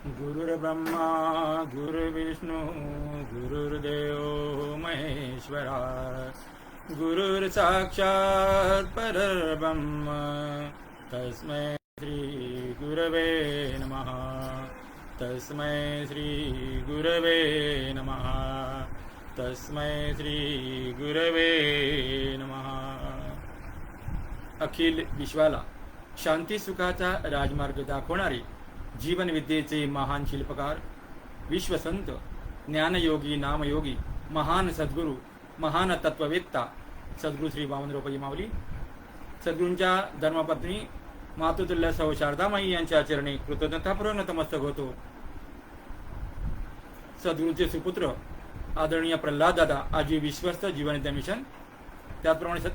गुरुर्ब्रह्मा गुरुर्विष्णू गुरुर्देव महेश्वरा गुरुर्साक्षात् परब्रह्म तस्मै श्री गुरवे नमः तस्मै श्री गुरवे नमः तस्मै श्री गुरवे नमः। अखिल विश्वाला शांती सुखाचा राजमार्ग दाखवणारे जीवन विद्येचे महान शिल्पकार विश्वसंत ज्ञानयोगी नामयोगी महान सद्गुरू महान तत्ववेत्ता सद्गुरू श्री वामनराव पै माऊली सद्गुरूंच्या धर्मपत्नी मातुतुल्य सौ शारदामाई यांच्या चरणी कृतज्ञतापूर्वक नतमस्तक होतो। सद्गुरूंचे सुपुत्र आदरणीय प्रल्हाद दादा आजी विश्वस्त जीवन विद्या मिशन, त्याचप्रमाणे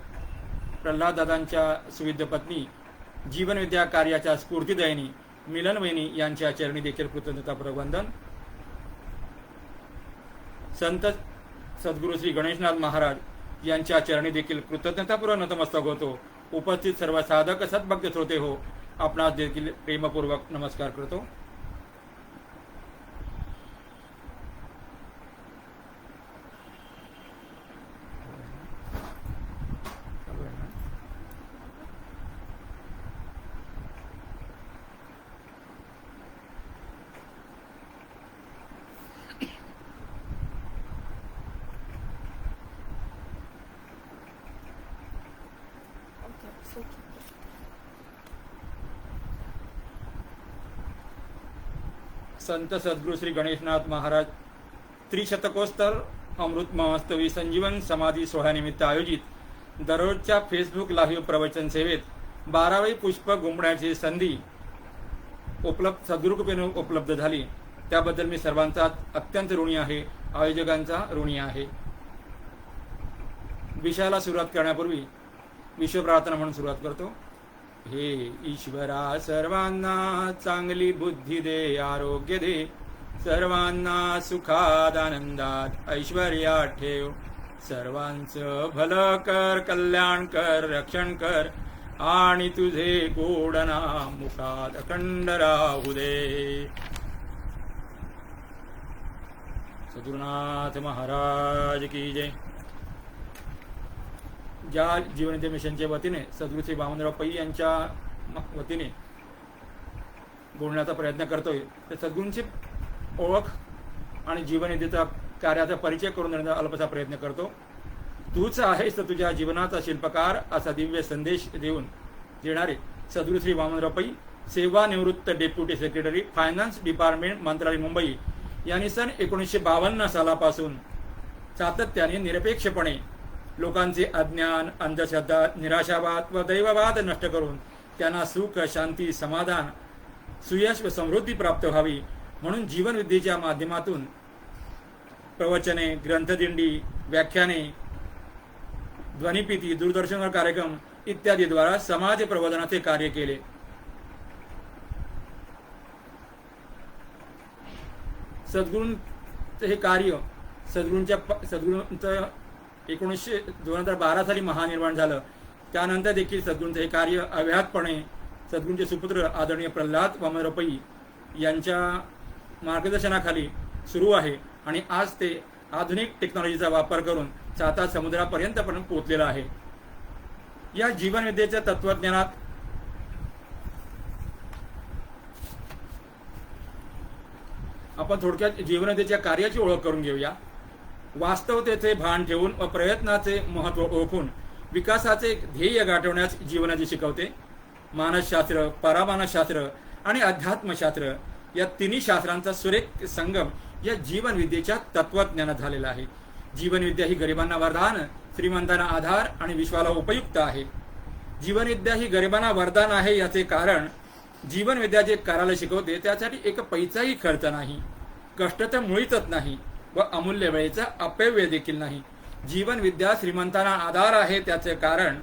प्रल्हाद दादांच्या सुविद्य पत्नी जीवन विद्या कार्याच्या स्फूर्तिदायिनी मिलन वहिनी यांच्या चरणी देखील कृतज्ञतापूर्वक वंदन। संत सद्गुरू श्री गणेशनाथ महाराज यांच्या चरणी देखील कृतज्ञतापूर्वक नतमस्तक होतो। उपस्थित सर्व साधक सद्भक्त श्रोते हो, आपणास देखील प्रेमपूर्वक नमस्कार करतो। संत सद्गुरू श्री गणेशनाथ महाराज त्रिशतकोत्तर अमृत महोत्सवी संजीवन समाधी सोहळ्यानिमित्त आयोजित दररोजच्या फेसबुक लाईव्ह प्रवचन सेवेत 12वे पुष्प गुंफण्याची संधी सद्गुरूकृपेने उपलब्ध झाली, त्याबद्दल मी सर्वांचा अत्यंत ऋणी आहे, आयोजकांचा ऋणी आहे। विषयाला सुरुवात करण्यापूर्वी विश्वप्रार्थना म्हणून सुरुवात करतो। हे ईश्वरा सर्वांना चांगली बुद्धी दे, आरोग्य दे, सर्वांना सुखात आनंदात ऐश्वर्यात ठेव, सर्वांचं भलं कर, कल्याण कर, रक्षण कर आणि तुझे गोड नाम मुखात अखंड राहू दे। सद्गुरुनाथ महाराज की जय। ज्या जीवनविद्या मिशनच्या वतीने सद्गुरू श्री वामनराव पै यांच्या वतीने बोलण्याचा प्रयत्न करतोय, तर सद्गुरूंची ओळख आणि जीवनविद्येचा कार्याचा परिचय करून देण्याचा अल्पसा प्रयत्न करतो। तूच आहेस तर तुझ्या जीवनाचा शिल्पकार असा दिव्य संदेश देणारे सद्गुरू श्री वामनराव पै, सेवानिवृत्त डेप्युटी सेक्रेटरी फायनान्स डिपार्टमेंट मंत्रालय मुंबई यांनी सन 1952 सालापासून सातत्याने निरपेक्षपणे लोकांचे अज्ञान, अंधश्रद्धा, निराशावाद व दैववाद नष्ट करून त्यांना सुख, शांती, समाधान, सुयश व समृद्धी प्राप्त व्हावी म्हणून जीवनविद्येच्या माध्यमातून प्रवचने, ग्रंथदिंडी, व्याख्याने, ध्वनिफिती, दूरदर्शनवर कार्यक्रम इत्यादीद्वारा समाज प्रबोधनाचे कार्य केले। सद्गुरूंचे हे कार्य सद्गुरूंचं 2012 साली महानिर्वाण झालं। त्यानंतर देखील सद्गुरूंचे हे कार्य अव्याहतपणे सद्गुरूंचे सुपुत्र आदरणीय प्रल्हाद वामनराव पै यांच्या मार्गदर्शनाखाली सुरू आहे आणि आज ते आधुनिक टेक्नॉलॉजीचा वापर करून 7 समुद्रापर्यंत पण पोहोचलेला आहे। या जीवनविद्येच्या तत्वज्ञानात आपण थोडक्यात जीवनविद्येच्या कार्याची ओळख करून घेऊया। वास्तवतेचे भान ठेवून व प्रयत्नाचे महत्त्व ओळखून विकासाचे ध्येय गाठवण्यास जीवनाची शिकवते। मानसशास्त्र, परामानसशास्त्र आणि अध्यात्मशास्त्र या तिन्ही शास्त्रांचा सुरेख संगम या जीवनविद्येच्या तत्वज्ञानात झालेला आहे। जीवनविद्या ही गरिबांना वरदान, श्रीमंतांना आधार आणि विश्वाला उपयुक्त आहे। जीवनविद्या ही गरिबांना वरदान आहे याचे कारण जीवनविद्या जे करायला शिकवते त्यासाठी एक पैसाही खर्च नाही, कष्ट तर मुळीच नाही व अमूल्य वेळेचा अपव्यय देखील नाही। जीवनविद्या श्रीमंतांना आधार आहे त्याचे कारण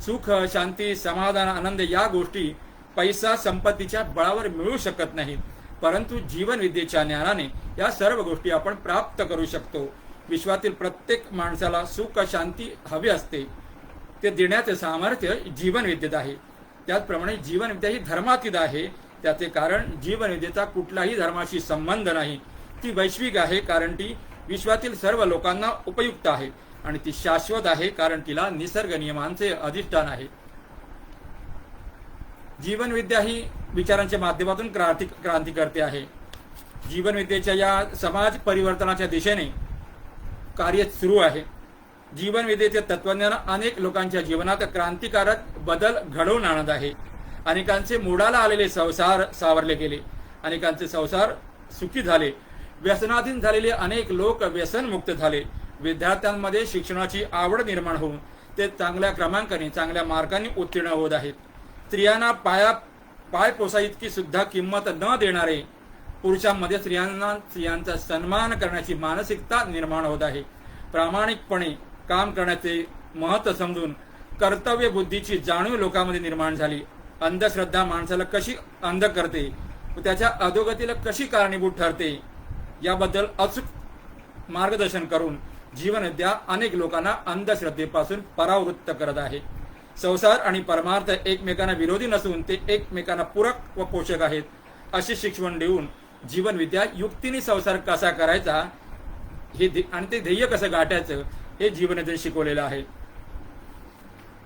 सुख, शांती, समाधान, आनंद या गोष्टी पैसा संपत्तीच्या बळावर मिळू शकत नाहीत, परंतु जीवनविद्येच्या ज्ञानाने या सर्व गोष्टी आपण प्राप्त करू शकतो। विश्वातील प्रत्येक माणसाला सुख, शांती हवी असते, ते देण्याचे सामर्थ्य जीवनविद्येत आहे। त्याचप्रमाणे जीवनविद्या ही धर्मातीत आहे, त्याचे कारण जीवनविद्येचा कुठलाही धर्माशी संबंध नाही. ती वैश्विक आहे कारण ती विश्वातील सर्व लोकांना उपयुक्त आहे, आणि ती शाश्वत आहे कारण तिला निसर्ग नियमांचे अधिष्ठान आहे. जीवनविद्या ही विचारांच्या माध्यमातून क्रांती करते आहे. जीवनविद्येच्या या समाज परिवर्तनाच्या दिशेने कार्य सुरू आहे. जीवनविद्येचे तत्वज्ञान अनेक लोकांच्या जीवनात क्रांतिकारक बदल घडवून आणत आहे. अनेकांचे मोडाला आलेले संसार सावरले गेले, अनेकांचे संसार सुखी झाले, व्यसनाधीन झालेले अनेक लोक व्यसनमुक्त झाले. विद्यार्थ्यांमध्ये शिक्षणाची आवड निर्माण होऊन ते चांगल्या क्रमांकाने, चांगल्या मार्गाने उत्तीर्ण होत आहेत. स्त्रियांना पाय पोसा इतकी सुद्धा किंमत न देणारे पुरुषांमध्ये स्त्रियांचा सन्मान करण्याची मानसिकता निर्माण होत आहे. प्रामाणिकपणे काम करण्याचे महत्त्व समजून कर्तव्य बुद्धीची जाणीव लोकांमध्ये निर्माण झाली. अंधश्रद्धा माणसाला कशी अंध करते व त्याच्या अधोगतीला कशी कारणीभूत ठरते याबद्दल अचूक मार्गदर्शन करून जीवनविद्या अनेक लोकांना अंधश्रद्धेपासून परावृत्त करत आहे. संसार आणि परमार्थ एकमेकांना विरोधी नसून ते एकमेकांना पूरक व पोषक आहेत अशी शिकवण देऊन जीवनविद्या युक्तीने संसार कसा करायचा आणि ते ध्येय कसं गाठायचं हे जीवनविद्येने शिकवलेलं आहे.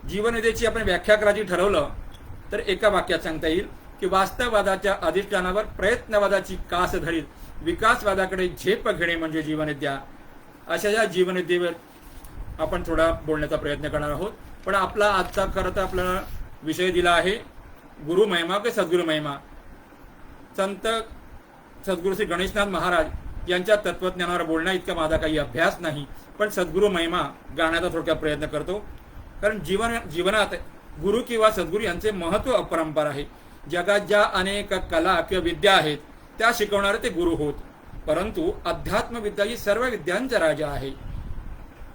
जीवनविद्येची आपण व्याख्या करायची ठरवलं तर एका वाक्यात सांगता येईल की वास्तववादाच्या अधिष्ठानावर प्रयत्नवादाची कास धरीत विकासवादाकडे झेप घेणे म्हणजे जीवनविद्या. अशा या जीवनविद्येवर आपण थोडा बोलण्याचा प्रयत्न करणार आहोत. पण आपला आजचा खरं तर आपला विषय दिला आहे गुरु महिमा की सद्गुरु महिमा. संत सद्गुरू श्री गणेशनाथ महाराज यांच्या तत्वज्ञानावर बोलण्या इतका माझा काही अभ्यास नाही, पण सद्गुरु महिमा गाण्याचा थोडक्यात प्रयत्न करतो. कारण जीवनात गुरु किंवा सद्गुरू यांचे महत्त्व अपरंपार आहे. जगात ज्या अनेक कला किंवा विद्या आहेत त्या शिकवणारे ते गुरु होत, परंतु अध्यात्मविद्या ही सर्व विद्यांचा राजा आहे.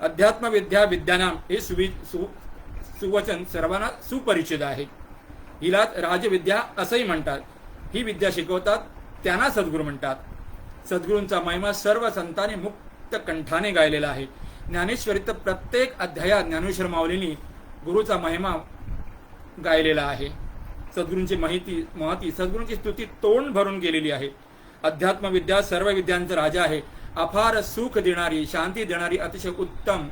अध्यात्मविद्या विद्यानाम हे सुवचन सर्वांना सुपरिचित आहे. हिलाच राजविद्या असंही म्हणतात. ही विद्या शिकवतात त्यांना सद्गुरू म्हणतात. सद्गुरूंचा महिमा सर्व संतांनी मुक्त कंठाने गायलेला आहे. ज्ञानेश्वरीत प्रत्येक अध्यायात ज्ञानेश्वर माऊलींनी गुरुचा महिमा गायलेला आहे. सद्गुरूंची महती सद्गुरूंची स्तुती तोंड भरून गेलेली आहे. अध्यात्मविद्या सर्व विद्यांचा राजा आहे. अफार सुख देणारी, शांती देणारी अतिशय उत्तम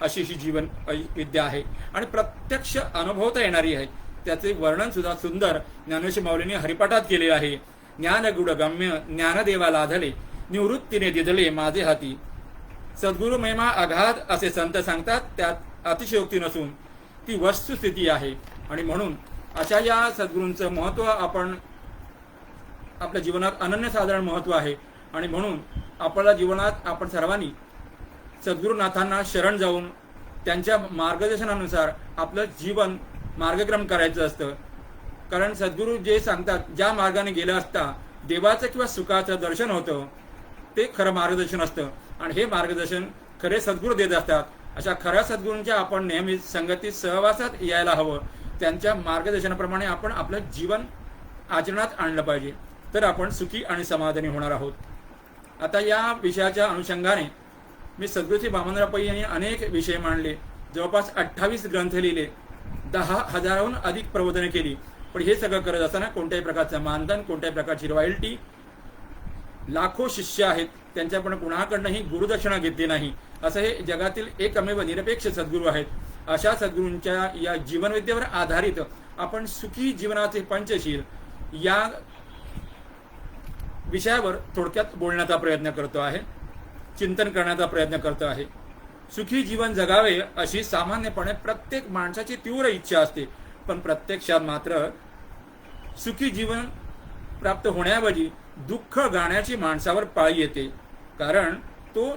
अशी ही जीवन विद्या आहे आणि प्रत्यक्ष अनुभवता येणारी आहे. त्याचे वर्णन सुद्धा सुंदर ज्ञानेश्वर माऊलींनी हरिपाठात केले आहे. ज्ञानगुड गम्य ज्ञानदेवा लाधले, निवृत्तीने दिदले माझे हाती. सद्गुरु महिमा अगाध असे संत सांगतात. त्यात अतिशयोक्ती नसून ती वस्तुस्थिती आहे. आणि म्हणून अशा या सद्गुरूंचं महत्त्व आपण आपल्या जीवनात अनन्यसाधारण महत्त्व आहे. आणि म्हणून आपल्या जीवनात आपण सर्वांनी सद्गुरुनाथांना शरण जाऊन त्यांच्या मार्गदर्शनानुसार आपलं जीवन मार्गक्रम करायचं असतं. कारण सद्गुरू जे सांगतात ज्या मार्गाने गेलं असता देवाचं किंवा सुखाचं दर्शन होतं ते खरं मार्गदर्शन असतं. आणि हे मार्गदर्शन खरे सद्गुरू देत असतात. अशा खऱ्या सद्गुरूंच्या आपण नेहमीच संगतीत सहवासात यायला हवं. त्यांच्या मार्गदर्शनाप्रमाणे आपण आपलं जीवन आचरणात आणलं पाहिजे, तर आपण सुखी आणि समाधानी होणार आहोत. आता या विषयाच्या अनुषंगाने मी सद्गुरू श्री वामनराव पै यांनी अनेक विषय मांडले. जवळपास 28 ग्रंथ लिहिले, 10,000हून अधिक प्रबोधने केली. पण हे सगळं करत असताना कोणत्याही प्रकारचं मानधन, कोणत्याही प्रकारची रॉयल्टी, लाखो शिष्य आहेत त्यांच्याकडून कुणाकडनंही गुरुदक्षिणा घेतली नाही. असं हे जगातील एकमेव निरपेक्ष सद्गुरू आहेत. अशा सद्गुरूंच्या या जीवनविद्येवर आधारित आपण सुखी जीवनाचे पंचशील या विषयावर थोडक्यात बोलण्याचा प्रयत्न करतो आहे, चिंतन करण्याचा प्रयत्न करतो आहे. सुखी जीवन जगावे अशी सामान्यपणे प्रत्येक माणसाची तीव्र इच्छा असते, पण प्रत्यक्षात मात्र सुखी जीवन प्राप्त होण्याऐवजी दुःख गाण्याची माणसावर पाळी येते. कारण तो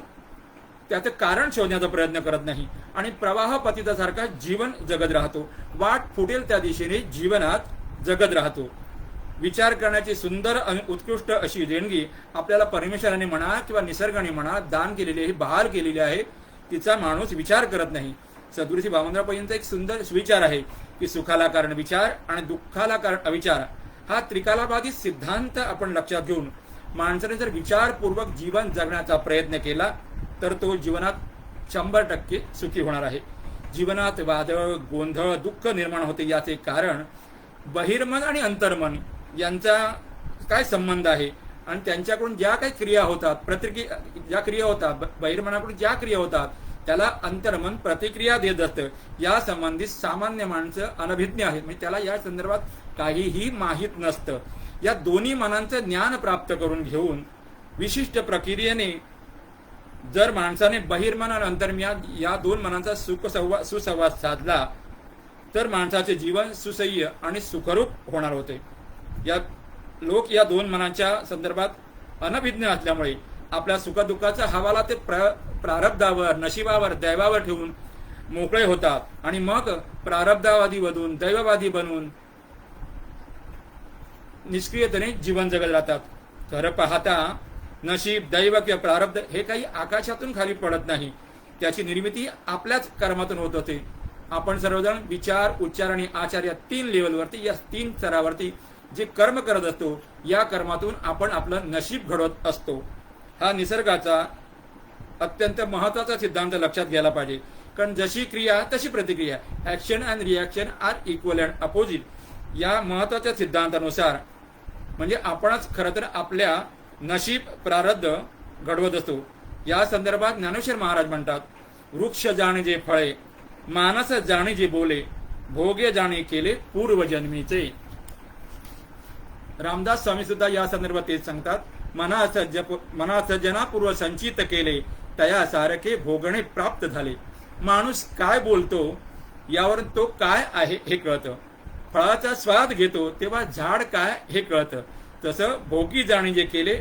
त्याचं कारण शोधण्याचा प्रयत्न करत नाही आणि प्रवाह पतितासारखा जीवन जगत राहतो. वाट फुटेल त्या दिशेने जीवनात जगत राहतो. विचार करण्याची सुंदर आणि उत्कृष्ट अशी देणगी आपल्याला परमेश्वराने म्हणा किंवा निसर्गाने म्हणा दान केलेली आहे, बहाल केलेली आहे. तिचा माणूस विचार करत नाही. सद्गुरू श्री वामनराव पै यांचा एक सुंदर सुविचार आहे की सुखाला कारण विचार आणि दुःखाला कारण अविचार. हा त्रिकालाबाधित सिद्धांत आपण लक्षात घेऊन माणसाने जर विचारपूर्वक जीवन जगण्याचा प्रयत्न केला तर तो जीवनात 100% सुखी होणार आहे. जीवनात वादळ, गोंधळ, दुःख निर्माण होते याचे कारण बहिर्मन आणि अंतर्मन यांचा काय संबंध आहे आणि त्यांच्याकडून ज्या काही क्रिया होतात, प्रतिक्रिया ज्या क्रिया होतात, बहिर्मनाकडून ज्या क्रिया होतात त्याला अंतर्मन प्रतिक्रिया देत असतं. या संबंधित सामान्य माणसं अनभिज्ञ आहेत, म्हणजे त्याला या संदर्भात काहीही माहीत नसतं. या दोन्ही मनांचं ज्ञान प्राप्त करून घेऊन विशिष्ट प्रक्रियेने जर माणसाने बहिर्मन आणि अंतर्मन या दोन मनांचा सुसंवाद साधला तर माणसाचे जीवन सुसह्य आणि सुखरूप होणार होते. लोक या दोन मनांच्या संदर्भात अनभिज्ञ असल्यामुळे आपल्या सुखदुःखाचा हवाला ते प्रारब्धावर, नशिबावर, दैवावर ठेवून मोकळे होतात आणि मग प्रारब्धवादी बनून, दैववादी बनून निष्क्रियतेने जीवन जगत राहतात. खरं पाहता नशीब, दैव किंवा प्रारब्ध हे काही आकाशातून खाली पडत नाही. त्याची निर्मिती आपल्याच कर्मातून होत होते. आपण सर्वजण विचार, उच्चार आणि आचार या 3 लेवलवरती, या 3 स्तरावरती जे कर्म करत असतो, या कर्मातून आपण आपलं नशीब घडवत असतो. हा निसर्गाचा अत्यंत महत्वाचा सिद्धांत लक्षात घ्यायला पाहिजे. कारण जशी क्रिया तशी प्रतिक्रिया, action and reaction are equal and opposite, या महत्वाच्या सिद्धांतानुसार म्हणजे आपणच खरं तर आपल्या नशीब प्रारब्ध घडवत असतो. या संदर्भात ज्ञानेश्वर महाराज म्हणतात, वृक्ष जाणे जे फळे, मानस जाणे जे बोले, भोगे जाणे केले पूर्वजन्मीचे. रामदास स्वामी सुद्धा या संदर्भात तेच सांगतात, मनास जना पूर्व संचित केले, तया सारखे भोगणे प्राप्त झाले. माणूस काय बोलतो यावरून तो काय आहे हे कळतं. फळाचा स्वाद घेतो तेव्हा झाड काय हे कळतं. तसं भोगी जाणे जे केले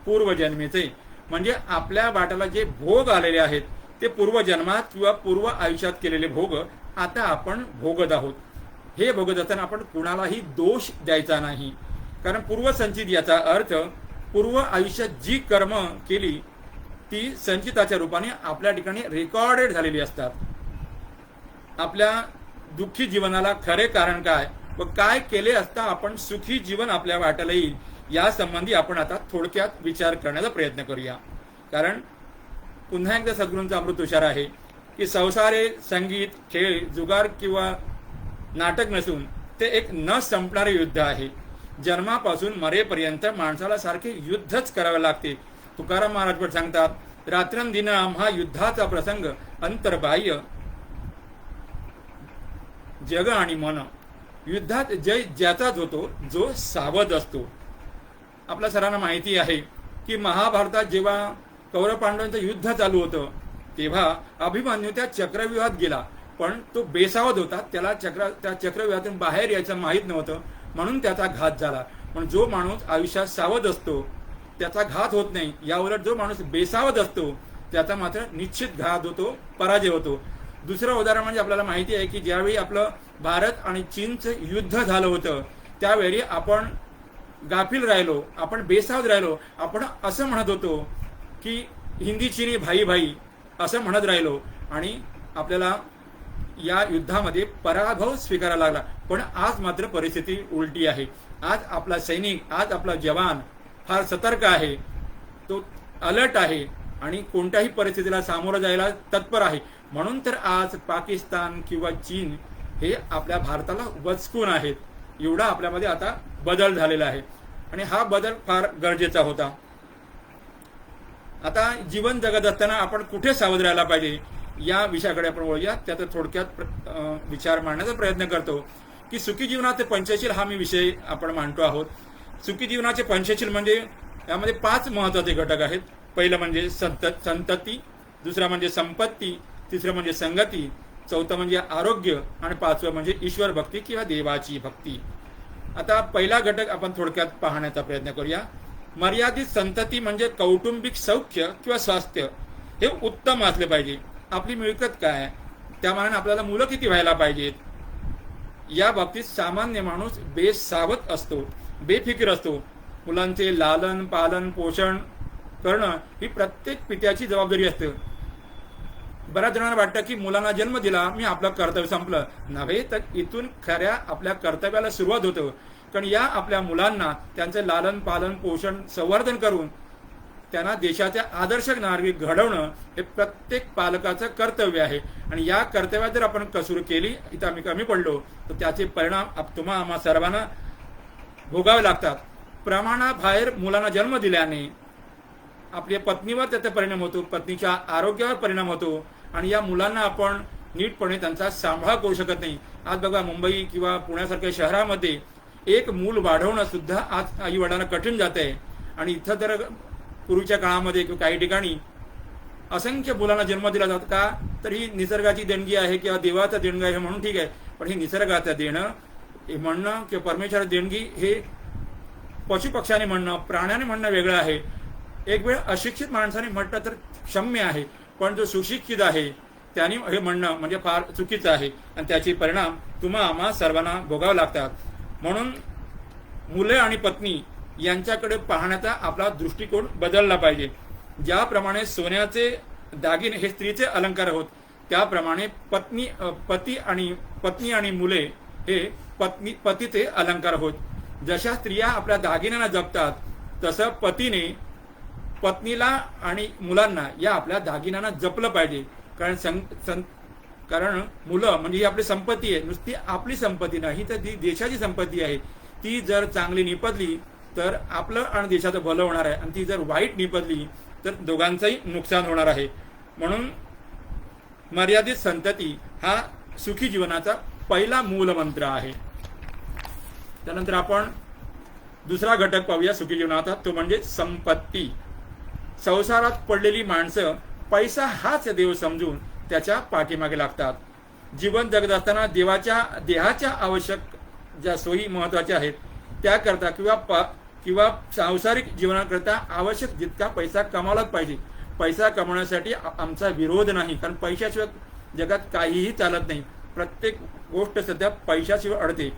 पूर्वजन्मीचे, म्हणजे आपल्या वाट्याला जे भोग आलेले आहेत ते पूर्वजन्मात किंवा पूर्व आयुष्यात केलेले भोग आता आपण भोगत आहोत. हे भोगत असताना आपण कुणालाही दोष द्यायचा नाही. कारण पूर्वसंचित याचा अर्थ पूर्व आयुष्यात जी कर्म केली ती संचिताच्या रूपाने आपल्या ठिकाणी रेकॉर्डेड झालेली असतात. आपल्या दुःखी जीवनाला खरे कारण काय व काय केले असता आपण सुखी जीवन आपल्या वाट्याला येईल या संबंधी आपण आता थोडक्यात विचार करण्याचा प्रयत्न करूया. कारण पुन्हा एकदा सद्गुरूंचा अमृत उच्चार आहे की संसार हे संगीत, खेळ, जुगार किंवा नाटक नसून ते एक न संपणारे युद्ध आहे. जन्मापासून मरेपर्यंत माणसाला सारखे युद्धच करावे लागते. तुकाराम महाराज पण सांगतात, रात्रंदिनम हा युद्धाचा प्रसंग, अंतर्बाह्य जग आणि मन. युद्धात जय ज्याचाच होतो जो सावध असतो. आपल्या सर्वांना माहिती आहे की महाभारतात जेव्हा कौरव पांडवांचं युद्ध चालू होतं तेव्हा अभिमन्यू त्या चक्रव्यूहात गेला, पण तो बेसावध होता. त्याला त्या चक्रव्यूहातून बाहेर यायचं माहीत नव्हतं, म्हणून त्याचा घात झाला. पण जो माणूस आयुष्यात सावध असतो त्याचा घात होत नाही. याउलट जो माणूस बेसावध असतो त्याचा मात्र निश्चित घात होतो, पराजय होतो. दुसरं उदाहरण म्हणजे आपल्याला माहिती आहे की ज्यावेळी आपलं भारत आणि चीनचं युद्ध झालं होतं त्यावेळी आपण गाफील राहिलो, आपण बेसावध राहिलो. आपण असं म्हणत होतो की हिंदी चीनी भाई भाई असं म्हणत राहिलो आणि आपल्याला या युद्धामध्ये पराभव स्वीकारायला लागला. पण आज मात्र परिस्थिती उलटी आहे. आज आपला सैनिक, आज आपला जवान फार सतर्क आहे, तो अलर्ट आहे आणि कोणत्याही परिस्थितीला सामोरं जायला तत्पर आहे. म्हणून तर आज पाकिस्तान किंवा चीन हे आपल्या भारताला वचकून आहेत. एवढा आपल्यामध्ये आता बदल झालेला आहे आणि हा बदल फार गरजेचा होता. आता जीवन जगत असताना आपण कुठे सावध राहायला पाहिजे या विषयाकडे आपण वळूया. त्याचा थोडक्यात विचार मांडण्याचा प्रयत्न करतो की सुखी जीवनाचे पंचशील हा मी विषय आपण मांडतो आहोत. सुखी जीवनाचे पंचशील म्हणजे यामध्ये 5 महत्वाचे घटक आहेत. पहिलं म्हणजे संतती, दुसरा म्हणजे संपत्ती, तिसरं म्हणजे संगती, चौथं म्हणजे आरोग्य आणि 5वं म्हणजे ईश्वर भक्ती किंवा देवाची भक्ती. आता पहिला घटक आपण थोडक्यात पाहण्याचा प्रयत्न करूया. मर्यादित संतती म्हणजे कौटुंबिक सौख्य किंवा स्वास्थ्य हे उत्तम असले पाहिजे. आपली मिळकत काय, त्यामानाने आपल्याला मुलं किती व्हायला पाहिजेत, या बाबतीत सामान्य माणूस बेसावध असतो, बेफिकीर असतो. मुलांचे लालन पालन पोषण करणं ही प्रत्येक पित्याची जबाबदारी असते. बऱ्याच जणांना वाटतं की मुलांना जन्म दिला मी आपलं कर्तव्य संपलं. नव्हे, तर इथून खऱ्या आपल्या कर्तव्याला सुरुवात होतं. कारण या आपल्या मुलांना त्यांचे लालन पालन पोषण संवर्धन करून त्यांना देशाच्या आदर्श नागरिक घडवणं हे प्रत्येक पालकाचं कर्तव्य आहे. आणि या कर्तव्यात जर आपण कसूर केली, इथं आम्ही कमी पडलो, तर त्याचे परिणाम तुम्हा आम्हा सर्वांना भोगावे लागतात. प्रमाणाबाहेर मुलांना जन्म दिल्याने आपल्या पत्नीवर त्याचा परिणाम होतो, पत्नीच्या आरोग्यावर परिणाम होतो आणि या मुलांना आपण नीटपणे त्यांचा सांभाळ करू शकत नाही. आज बघा मुंबई किंवा पुण्यासारख्या शहरामध्ये एक मूल वाढवणं सुद्धा आज आई वडिलांना कठीण जात आहे. आणि इथं तर पूर्वीच्या काळामध्ये किंवा काही ठिकाणी असंख्य मुलांना जन्म दिला जातो का, तर ही निसर्गाची देणगी आहे किंवा देवाचं देणगी आहे म्हणून ठीक आहे. पण हे निसर्गाचं देणं हे म्हणणं किंवा परमेश्वराची देणगी हे पशुपक्ष्याने म्हणणं, प्राण्याने म्हणणं वेगळं आहे. एक वेळ अशिक्षित माणसाने म्हटलं तर क्षम्य आहे, पण जो सुशिक्षित आहे त्यांनी हे म्हणणं म्हणजे फार चुकीचं आहे आणि त्याचे परिणाम आम्हा सर्वांना भोगावे लागतात. म्हणून मुले आणि पत्नी यांच्याकडे पाहण्याचा आपला दृष्टिकोन बदलला पाहिजे. ज्याप्रमाणे सोन्याचे दागिने हे स्त्रीचे अलंकार होत, त्याप्रमाणे पत्नी आणि मुले हे पतीचे अलंकार होत. जशा स्त्रिया आपल्या दागिन्यांना जपतात तसं पतीने पत्नीला आणि मुलांना या आपल्या दागिन्यांना जपलं पाहिजे. कारण मुलं म्हणजे ही आपली संपत्ती आहे. नुसती आपली संपत्ती नाही तर ती देशाची संपत्ती आहे. ती जर चांगली निपजली तर आपलं आणि देशाचं भलं होणार आहे आणि ती जर वाईट निपजली तर दोघांचंही नुकसान होणार आहे. म्हणून मर्यादित संतती हा सुखी जीवनाचा पहिला मूलमंत्र आहे. त्यानंतर आपण दुसरा घटक पाहूया सुखी जीवनाचा, तो म्हणजे संपत्ती. संसारात पडलेली माणसं पैसा हाच देव समजून त्याच्या पाठीमागे लागतात. जीवन जगत असताना देहाच्या आवश्यक ज्या सोयी महत्वाच्या आहेत त्याकरता किंवा सांसारिक जीवनाकरता आवश्यक जितका पैसा कमावलाच पाहिजे. पैसा कमवण्यासाठी आमचा विरोध नाही, कारण पैशाशिवाय जगात काहीही चालत नाही. प्रत्येक गोष्ट सध्या पैशाशिवाय अडते.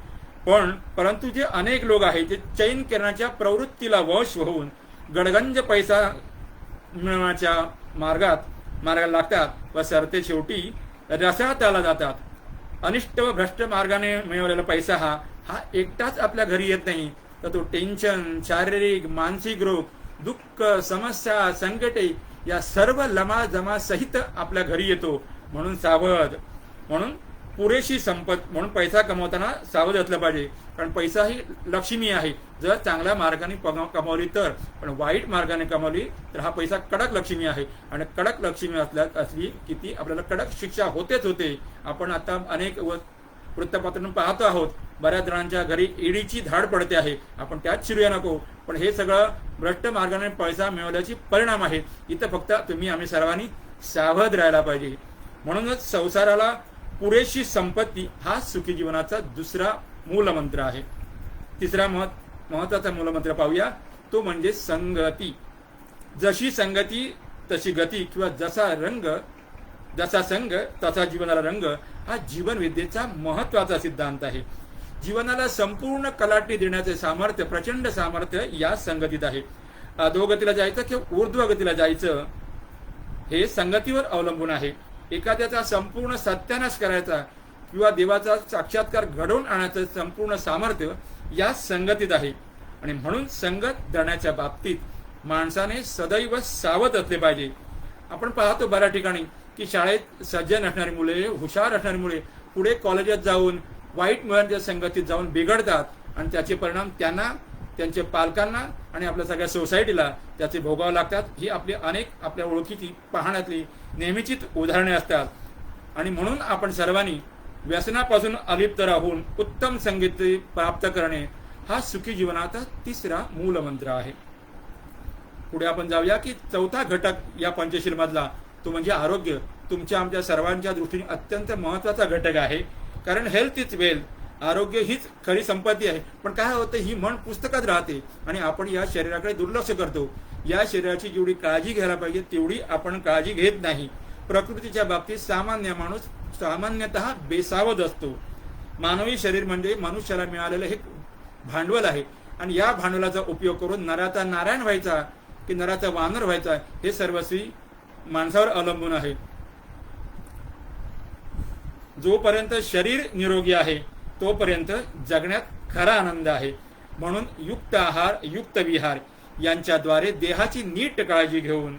परंतु जे अनेक लोक आहेत जे चैन करण्याच्या प्रवृत्तीला वश होऊन गडगंज पैसा मिळवण्याच्या मार्गाला लागतात व सरते शेवटी रसातळाला जातात. अनिष्ट व भ्रष्ट मार्गाने मिळवलेला पैसा हा एकटाच आपल्या घरी येत नाही, तर तो टेन्शन, शारीरिक मानसिक रोग, दुःख, समस्या, संकटे या सर्व लमाजमा सहित आपल्या घरी येतो. म्हणून सावध. म्हणून पुरेशी संपत्ती म्हणून पैसा कमवताना सावध असलं पाहिजे, कारण पैसा ही लक्ष्मी आहे. जर चांगल्या मार्गाने कमावली तर, पण वाईट मार्गाने कमावली तर हा पैसा कडक लक्ष्मी आहे आणि कडक लक्ष्मी असली की ती आपल्याला कडक शिक्षा होतेच होते. आपण आता अनेक वृत्तपत्रांतून पाहतो आहोत, बऱ्याच जणांच्या घरी ईडीची धाड पडते आहे. आपण त्यात शिरूया नको, पण हे सगळं भ्रष्ट मार्गाने पैसा मिळवल्याची परिणाम आहे. इथं फक्त आम्ही सर्वांनी सावध राहायला पाहिजे. म्हणूनच संसाराला पुरेशी संपत्ती हा सुखी जीवनाचा दुसरा मूलमंत्र आहे. तिसरा महत्वाचा मूलमंत्र पाहूया, तो म्हणजे संगती. जशी संगती तशी गती किंवा जसा संग तसा जीवनाला रंग हा जीवनविद्येचा महत्वाचा सिद्धांत आहे. जीवनाला संपूर्ण कलाटणी देण्याचे सामर्थ्य, प्रचंड सामर्थ्य या संगतीत आहे. अधोगतीला जायचं किंवा ऊर्ध्वगतीला जायचं हे संगतीवर अवलंबून आहे. एखाद्याचा संपूर्ण सत्यानाश करायचा किंवा देवाचा साक्षात्कार घडवून आणायचं संपूर्ण सामर्थ्य या संगतीत आहे. आणि म्हणून संगत धरण्याच्या बाबतीत माणसाने सदैव सावध असले पाहिजे. आपण पाहतो बऱ्याच ठिकाणी की शाळेत सज्जन असणारी मुले, हुशार असणारी मुले पुढे कॉलेजात जाऊन वाईट मुलांच्या संगतीत जाऊन बिघडतात आणि त्याचे परिणाम त्यांना, त्यांच्या पालकांना आणि आपल्या सगळ्या सोसायटीला त्याचे भोगावे लागतात. ही आपल्या ओळखीची, पाहण्यातली नेहमीचीच उदाहरणे असतात. आणि म्हणून आपण सर्वांनी व्यसनापासून अलिप्त राहून उत्तम संगीत प्राप्त करणे हा सुखी जीवनाचा तिसरा मूलमंत्र आहे. पुढे आपण जाऊया की चौथा घटक या पंचशील मधला, तो म्हणजे आरोग्य. तुमच्या आमच्या सर्वांच्या दृष्टीने अत्यंत महत्वाचा घटक आहे, कारण हेल्थ इज वेल्थ. आरोग्य हीच खरी संपत्ती आहे. पण काय होतं, ही म्हण पुस्तकात राहते आणि आपण या शरीराकडे दुर्लक्ष करतो. या शरीराची जेवढी काळजी घ्यायला पाहिजे तेवढी आपण काळजी घेत नाही. प्रकृतीच्या बाबतीत सामान्य माणूस सामान्यतः बेसावध असतो. मानवी शरीर म्हणजे मनुष्याला मिळालेलं हे भांडवल आहे आणि या भांडवलाचा उपयोग करून नराचा नारायण व्हायचा की नराचा वानर व्हायचा हे सर्वस्वी माणसावर अवलंबून आहे. जोपर्यंत शरीर निरोगी आहे तोपर्यंत जगण्यात खरा आनंद आहे. म्हणून युक्त आहार, युक्त विहार यांच्याद्वारे देहाची नीट काळजी घेऊन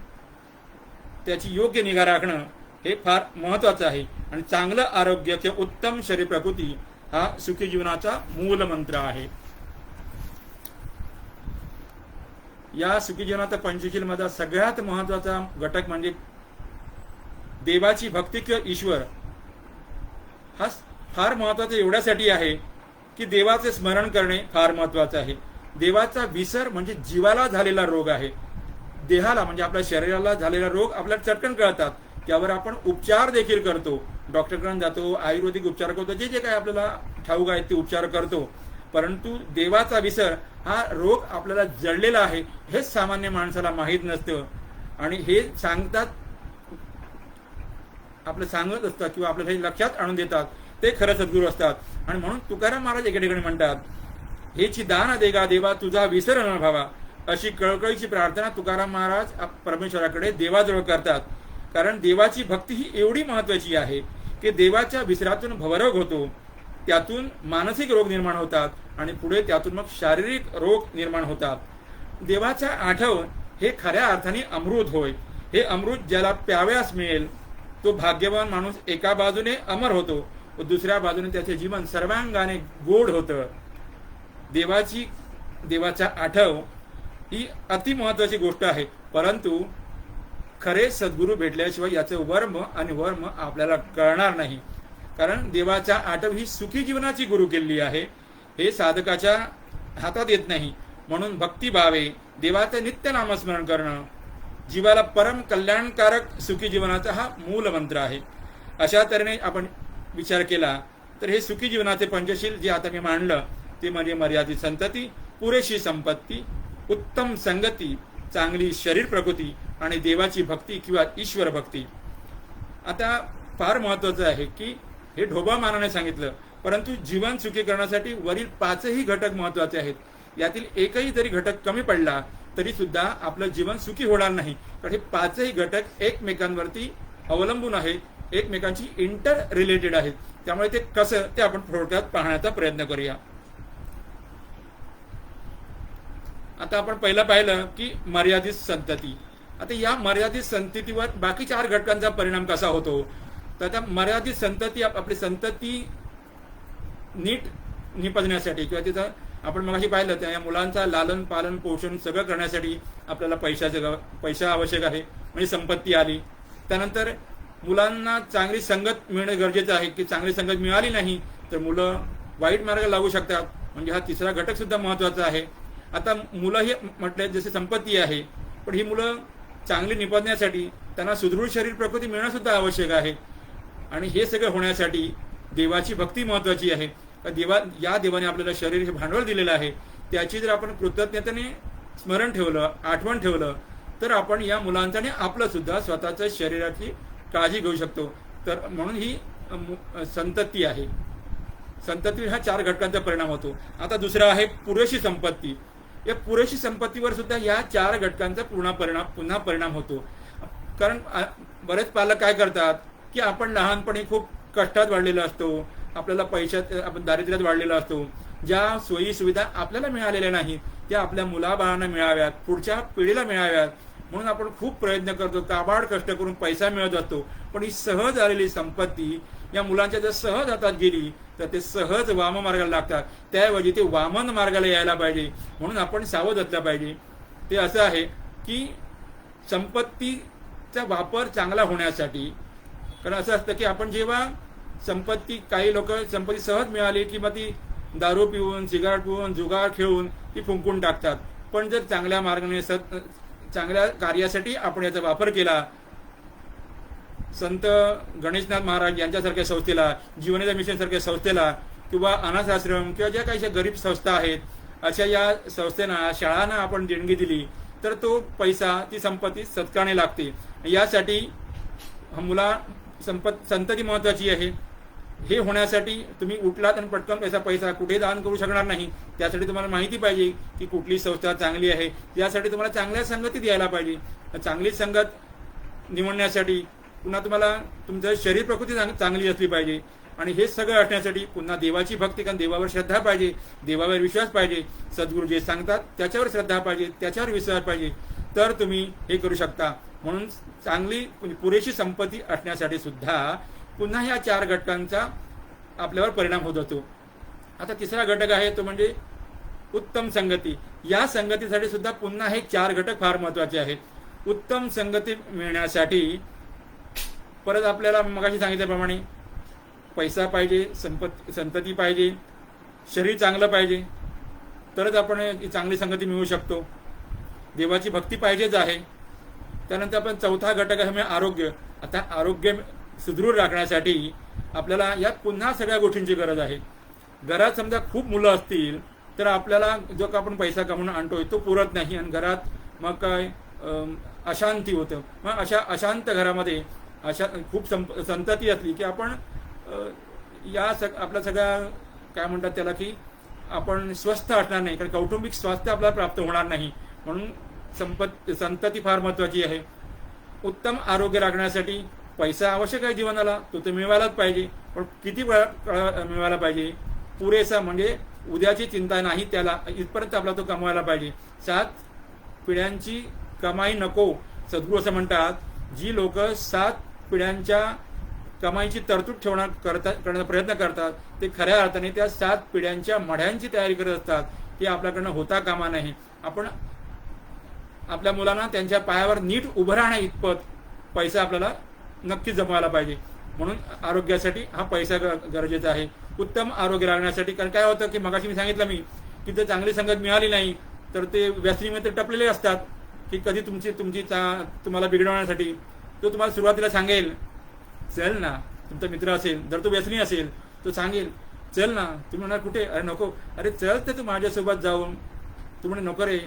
त्याची योग्य निगा राखणं हे फार महत्वाचं आहे. आणि चांगलं आरोग्य किंवा उत्तम शरीर प्रकृती हा सुखी जीवनाचा मूलमंत्र आहे. या सुखी जीवनाचा पंचशील मधला सगळ्यात महत्वाचा घटक म्हणजे देवाची भक्ती किंवा ईश्वर हा फार महत्वाचा एवढ्यासाठी आहे की देवाचे स्मरण करणे फार महत्वाचं आहे. देवाचा विसर म्हणजे जीवाला झालेला रोग आहे. देहाला म्हणजे आपल्या शरीराला झालेला रोग आपल्याला चटकन कळतात, त्यावर आपण उपचार देखील करतो, डॉक्टरकडे जातो, आयुर्वेदिक उपचार करतो, जे जे काही आपल्याला ठाऊक आहेत ते उपचार करतो. परंतु देवाचा विसर हा रोग आपल्याला जडलेला आहे हेच सामान्य माणसाला माहीत नसतं. आणि हे सांगतात, आपलं सांगत असतात किंवा आपल्याला हे लक्षात आणून देतात ते खरं सद्गुरू असतात. आणि म्हणून तुकाराम महाराज एके ठिकाणी म्हणतात, हेची दान देगा देवा तुझा विसर न भावा. अशी कळकळीची प्रार्थना तुकाराम महाराज परमेश्वराकडे देवाजवळ करतात. कारण देवाची भक्ती ही एवढी महत्वाची आहे की देवाच्या विसरातून भवरोग होतो, त्यातून मानसिक रोग निर्माण होतात आणि पुढे त्यातून मग शारीरिक रोग निर्माण होतात. देवाचा आठव हे खऱ्या अर्थाने अमृत होय. हे अमृत ज्याला प्याव्यास मिळेल तो भाग्यवान माणूस एका बाजूने अमर होतो व दुसऱ्या बाजूने त्याचे जीवन सर्वांगाने गोड होतं. देवाचा आठव ही अति महत्वाची गोष्ट आहे. परंतु खरे सद्गुरू भेटल्याशिवाय याचं वर्म आणि वर्म आपल्याला कळणार नाही. कारण देवाचा आठव ही सुखी जीवनाची गुरु केली आहे, हे साधकाच्या हातात येत नाही. म्हणून भक्तिभावे देवाचे नित्य नामस्मरण करणं जीवाला परम कल्याणकारक सुखी जीवनाचा हा मूल मंत्र आहे. अशा तऱ्हेने आपण विचार केला तर हे सुखी जीवनाचे पंचशील जे आता मी मांडलं ते म्हणजे मर्यादित संतती, पुरेशी संपत्ती, उत्तम संगती, चांगली शरीर प्रकृती आणि देवाची भक्ती किंवा ईश्वर भक्ती. आता फार महत्वाचं आहे की हे ढोबा मानाने सांगितलं, परंतु जीवन सुखी करण्यासाठी वरील पाचही घटक महत्वाचे आहेत. यातील एकही जरी घटक कमी पडला तरी सुद्धा आपलं जीवन सुखी होणार नाही. कारण हे पाचही घटक एकमेकांवरती अवलंबून आहेत, एकमेकांची इंटर रिलेटेड आहेत. त्यामुळे ते कसं ते आपण थोडक्यात पाहण्याचा प्रयत्न करूया. आता आपण पहिलं पाहिलं की मर्यादित संतती. आता या मर्यादित संततीवर बाकी चार घटकांचा परिणाम कसा होतो, तर त्या मर्यादित संतती आपली संतती नीट निपजण्यासाठी किंवा तिथं आपण मगाशी पाहिलं त्या या मुलांचा लालन पालन पोषण सगळं करण्यासाठी आपल्याला पैसा आवश्यक आहे, म्हणजे संपत्ती आली. त्यानंतर मुलांना चांगली संगत मिळणं गरजेचं आहे की चांगली संगत मिळाली नाही तर मुलं वाईट मार्ग लागू शकतात, म्हणजे हा तिसरा घटक सुद्धा महत्वाचा आहे. आता मुलं हे म्हटले जसे संपत्ती आहे, पण ही मुलं चांगली निपजण्यासाठी त्यांना सुदृढ शरीर प्रकृती मिळणं सुद्धा आवश्यक आहे. आणि हे सगळं होण्यासाठी देवाची भक्ती महत्वाची आहे. या देवाने आपल्याला शरीर हे भांडवल दिलेलं आहे, त्याची जर आपण कृतज्ञतेने स्मरण ठेवलं, आठवण ठेवलं तर आपण या मुलांचा आणि आपलं सुद्धा स्वतःच्या शरीराची काळजी घेऊ शकतो. तर म्हणून ही संतती आहे. संतती हा चार घटकांचा परिणाम होतो. आता दुसरा आहे पुरेशी संपत्ती. या पुरेशी संपत्तीवर सुद्धा या चार घटकांचा पुन्हा परिणाम होतो. कारण बरेच पालक काय करतात की आपण लहानपणी खूप कष्टात वाढलेलो असतो, आपल्याला पैशात आपण दारिद्र्यात वाढलेलो असतो, ज्या सोयी सुविधा आपल्याला मिळालेल्या नाही त्या आपल्या मुलाबाळांना मिळाव्यात, पुढच्या पिढीला मिळाव्यात म्हणून आपण खूप प्रयत्न करतो, काबाड कष्ट करून पैसा मिळत असतो. पण ही सहज आलेली संपत्ती या मुलांच्या जर सहज हातात गेली तर ते सहज वाम मार्गाला लागतात. त्याऐवजी ते वामन मार्गाला यायला पाहिजे, म्हणून आपण सावध असलं पाहिजे. ते असं आहे की संपत्तीचा वापर चांगला होण्यासाठी, कारण असं असतं की आपण जेव्हा काही लोक संपत्ती सहज मिळाली की मग ती दारू पिऊन, सिगारेट पिऊन, जुगार खेळून ती फुंकून टाकतात. पण जर चांगल्या मार्गाने चांगल्या कार्यासाठी आपण याचा वापर केला, संत गणेशनाथ महाराज यांच्यासारख्या संस्थेला, जीवनदा मिशन सारख्या संस्थेला किंवा अनाथ आश्रम किंवा ज्या काही गरीब संस्था आहेत अशा या संस्थेना, शाळांना आपण देणगी दिली तर तो पैसा, ती संपत्ती सत्कारणे लागते. यासाठी संतती महत्वाची आहे. हे होण्यासाठी तुम्ही उठलात आणि पटकन पैसा कुठे दान करू शकणार नाही. त्यासाठी तुम्हाला माहिती पाहिजे की कुठली संस्था चांगली आहे. यासाठी तुम्हाला चांगल्या संगतीत यायला पाहिजे. चांगली संगत निवडण्यासाठी पुन्हा तुम्हाला तुमचं शरीर प्रकृती चांगली असली पाहिजे. आणि हे सगळं असण्यासाठी पुन्हा देवाची भक्ती, कारण देवावर श्रद्धा पाहिजे, देवावर विश्वास पाहिजे, सद्गुरू जे सांगतात त्याच्यावर श्रद्धा पाहिजे, त्याच्यावर विश्वास पाहिजे, तर तुम्ही हे करू शकता. म्हणून चांगली पुरेशी संपत्ती असण्यासाठी सुद्धा पुन्हा ह्या चार घटकांचा आपल्यावर परिणाम होत असतो. आता तिसरा घटक आहे तो म्हणजे उत्तम संगती. या संगतीसाठी सुद्धा पुन्हा हे 4 घटक फार महत्वाचे आहेत. उत्तम संगती मिळण्यासाठी परत आपल्याला मगाशी सांगितल्याप्रमाणे पैसा पाहिजे, संतती पाहिजे, शरीर चांगलं पाहिजे, तरच आपण चांगली संगती मिळू शकतो. देवाची भक्ती पाहिजेच आहे. त्यानंतर आपण चौथा घटक आहे म्हणजे आरोग्य. आता आरोग्य सुदृढ राखण्यासाठी आपल्याला यात पुन्हा सगळ्या गोष्टींची गरज आहे. घरात समजा खूप मुलं असतील तर आपल्याला जो का आपण पैसा कमवून आणतोय तो पुरत नाही आणि घरात मग काय अशांती होतं. मग अशा अशांत घरामध्ये खूप संतती असली की आपण आपल्या सगळ्या काय म्हणतात त्याला की आपण स्वस्थ असणार नाही, कारण कौटुंबिक स्वास्थ्य आपल्याला प्राप्त होणार नाही. म्हणून संतती फार महत्वाची आहे. उत्तम आरोग्य राखण्यासाठी पैसा आवश्यक आहे जीवनाला, तो तर मिळवायलाच पाहिजे. पण किती वेळा मिळवायला पाहिजे? पुरेसा, म्हणजे उद्याची चिंता नाही त्याला, इथपर्यंत आपला तो कमवायला पाहिजे. 7 पिढ्यांची कमाई नको. सद्गुरू असं म्हणतात, जी लोक 7 पिढ्यांच्या कमाईची तरतूद करण्याचा प्रयत्न करतात ते खऱ्या अर्थाने त्या 7 पिढ्यांच्या मढ्यांची तयारी करत असतात. हे आपल्याकडनं होता कामा नाही. आपण आपल्या मुलांना त्यांच्या पायावर नीट उभं राहण्या इतपत पैसा आपल्याला नक्की जमवायला पाहिजे. म्हणून आरोग्यासाठी हा पैसा गरजेचा आहे. उत्तम आरोग्य राखण्यासाठी, कारण काय होतं की मगाशी मी सांगितलं की जर चांगली संगत मिळाली नाही तर ते व्यसनीमध्ये टपलेले असतात की कधी तुम्हाला बिघडवण्यासाठी तो तुम्हाला सुरुवातीला सांगेल चल ना, तुमचा मित्र असेल, जर तो व्यसनी असेल तो सांगेल चल ना, तुम्ही म्हणणार कुठे, अरे नको, अरे चल तर तू माझ्यासोबत जाऊन, तू म्हणे नको रे,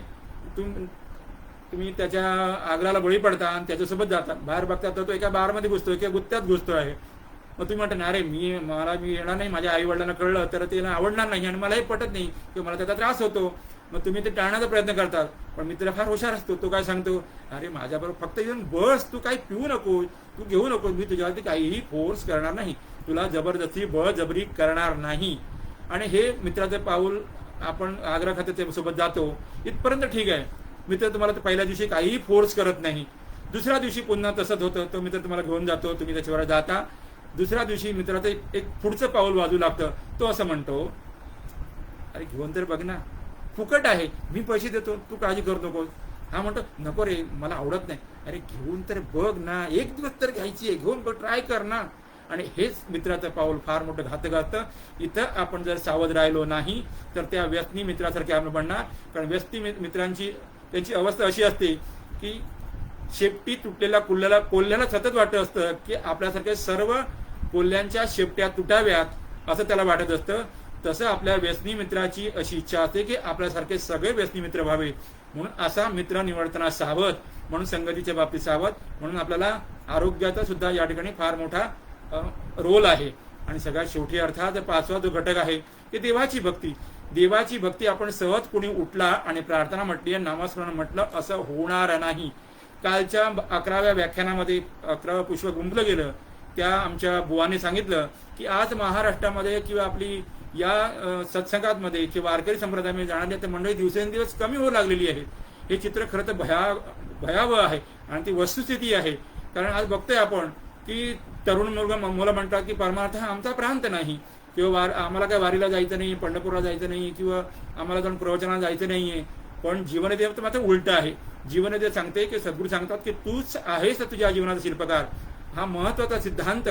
तुम्ही त्याच्या आग्राला बळी पडता आणि त्याच्यासोबत जाता. बाहेर बघता तर तो एका बारमध्ये घुसतोय किंवा गुत्त्यात घुसतो आहे. मग तुम्ही म्हणता अरे मी येणार नाही, माझ्या आई वडिलांना कळलं तर ते आवडणार नाही आणि मलाही पटत नाही किंवा मला त्याचा त्रास होतो. मग तुम्ही ते टाळण्याचा प्रयत्न करतात. पण मित्र फार हुशार असतो, तो काय सांगतो, अरे माझ्याबरोबर फक्त येऊन बस, तू काही पिऊ नको, तू घेऊ नको, मी तुझ्यावरती काहीही फोर्स करणार नाही, तुला जबरदस्ती बळजबरी करणार नाही. आणि हे मित्राचे पाऊल आपण आग्रा खात्याच्या सोबत जातो इथपर्यंत ठीक आहे. मित्र तुम्हाला पहिल्या दिवशी काहीही फोर्स करत नाही. दुसऱ्या दिवशी पुन्हा तसंच होतं, तो मित्र तुम्हाला घेऊन जातो, तुम्ही त्याच्यावर जाता. दुसऱ्या दिवशी मित्राचं एक पुढचं पाऊल वाजू लागतं. तो असं म्हणतो, अरे घेऊन तर बघ ना, फुकट आहे, मी पैसे देतो, तू काळजी करू नकोस. हा म्हणतो नको रे, मला आवडत नाही. अरे घेऊन तर बघ ना, एक दिवस तर घ्यायची आहे, घेऊन बघ, ट्राय कर ना. आणि हेच मित्राचं पाऊल फार मोठं घातक असतं. इथं आपण जर सावध राहिलो नाही तर त्या व्यसनी मित्रासारखे आपण बनणार. कारण व्यसनी मित्रांची त्यांची अवस्था अशी असते की शेपटी तुटलेल्या कोल्ह्याला सतत वाटत असतं की आपल्यासारख्या सर्व कोल्ह्यांच्या शेपट्या तुटाव्यात असं त्याला वाटत असतं. तसं आपल्या व्यसनी मित्राची अशी इच्छा असते की आपल्यासारखे सगळे व्यसनी मित्र व्हावे. म्हणून असा मित्र निवडताना सावध, म्हणून संगतीच्या बाबतीत सावध. म्हणून आपल्याला आरोग्याचा सुद्धा या ठिकाणी फार मोठा रोल आहे. आणि सगळ्यात शेवटी अर्थात 5वा जो घटक आहे की देवाची भक्ती. देवाची भक्ती आपण सहज कुणी उठला आणि प्रार्थना म्हटली, नामस्मरण म्हटलं असं होणार नाही. कालच्या 11व्या व्याख्यानामध्ये 11वं पुष्प गुंफलं गेलं. त्या आमच्या बुवाने सांगितलं की आज महाराष्ट्रामध्ये किंवा आपली या सत्संगामध्ये किंवा वारकरी संप्रदायामध्ये जाणारी मंडळी दिवसेंदिवस कमी होऊ लागलेली आहे. हे चित्र खरं तर भयावह आहे आणि ती वस्तुस्थिती आहे. कारण आज बघतोय आपण की तरुण मुलं म्हणतात की परमार्थ हा आमचा प्रांत नाही, किंवा आम्हाला काय वारीला जायचं नाही, पंढरपूरला जायचं नाही, किंवा आम्हाला जाऊन प्रवचनाला जायचं नाहीये. पण जीवनदेव तर मात्र उलट आहे. जीवनदेव सांगते की सद्गुरू सांगतात की तूच आहेस तुझ्या जीवनाचा शिल्पकार. हा महत्वाचा सिद्धांत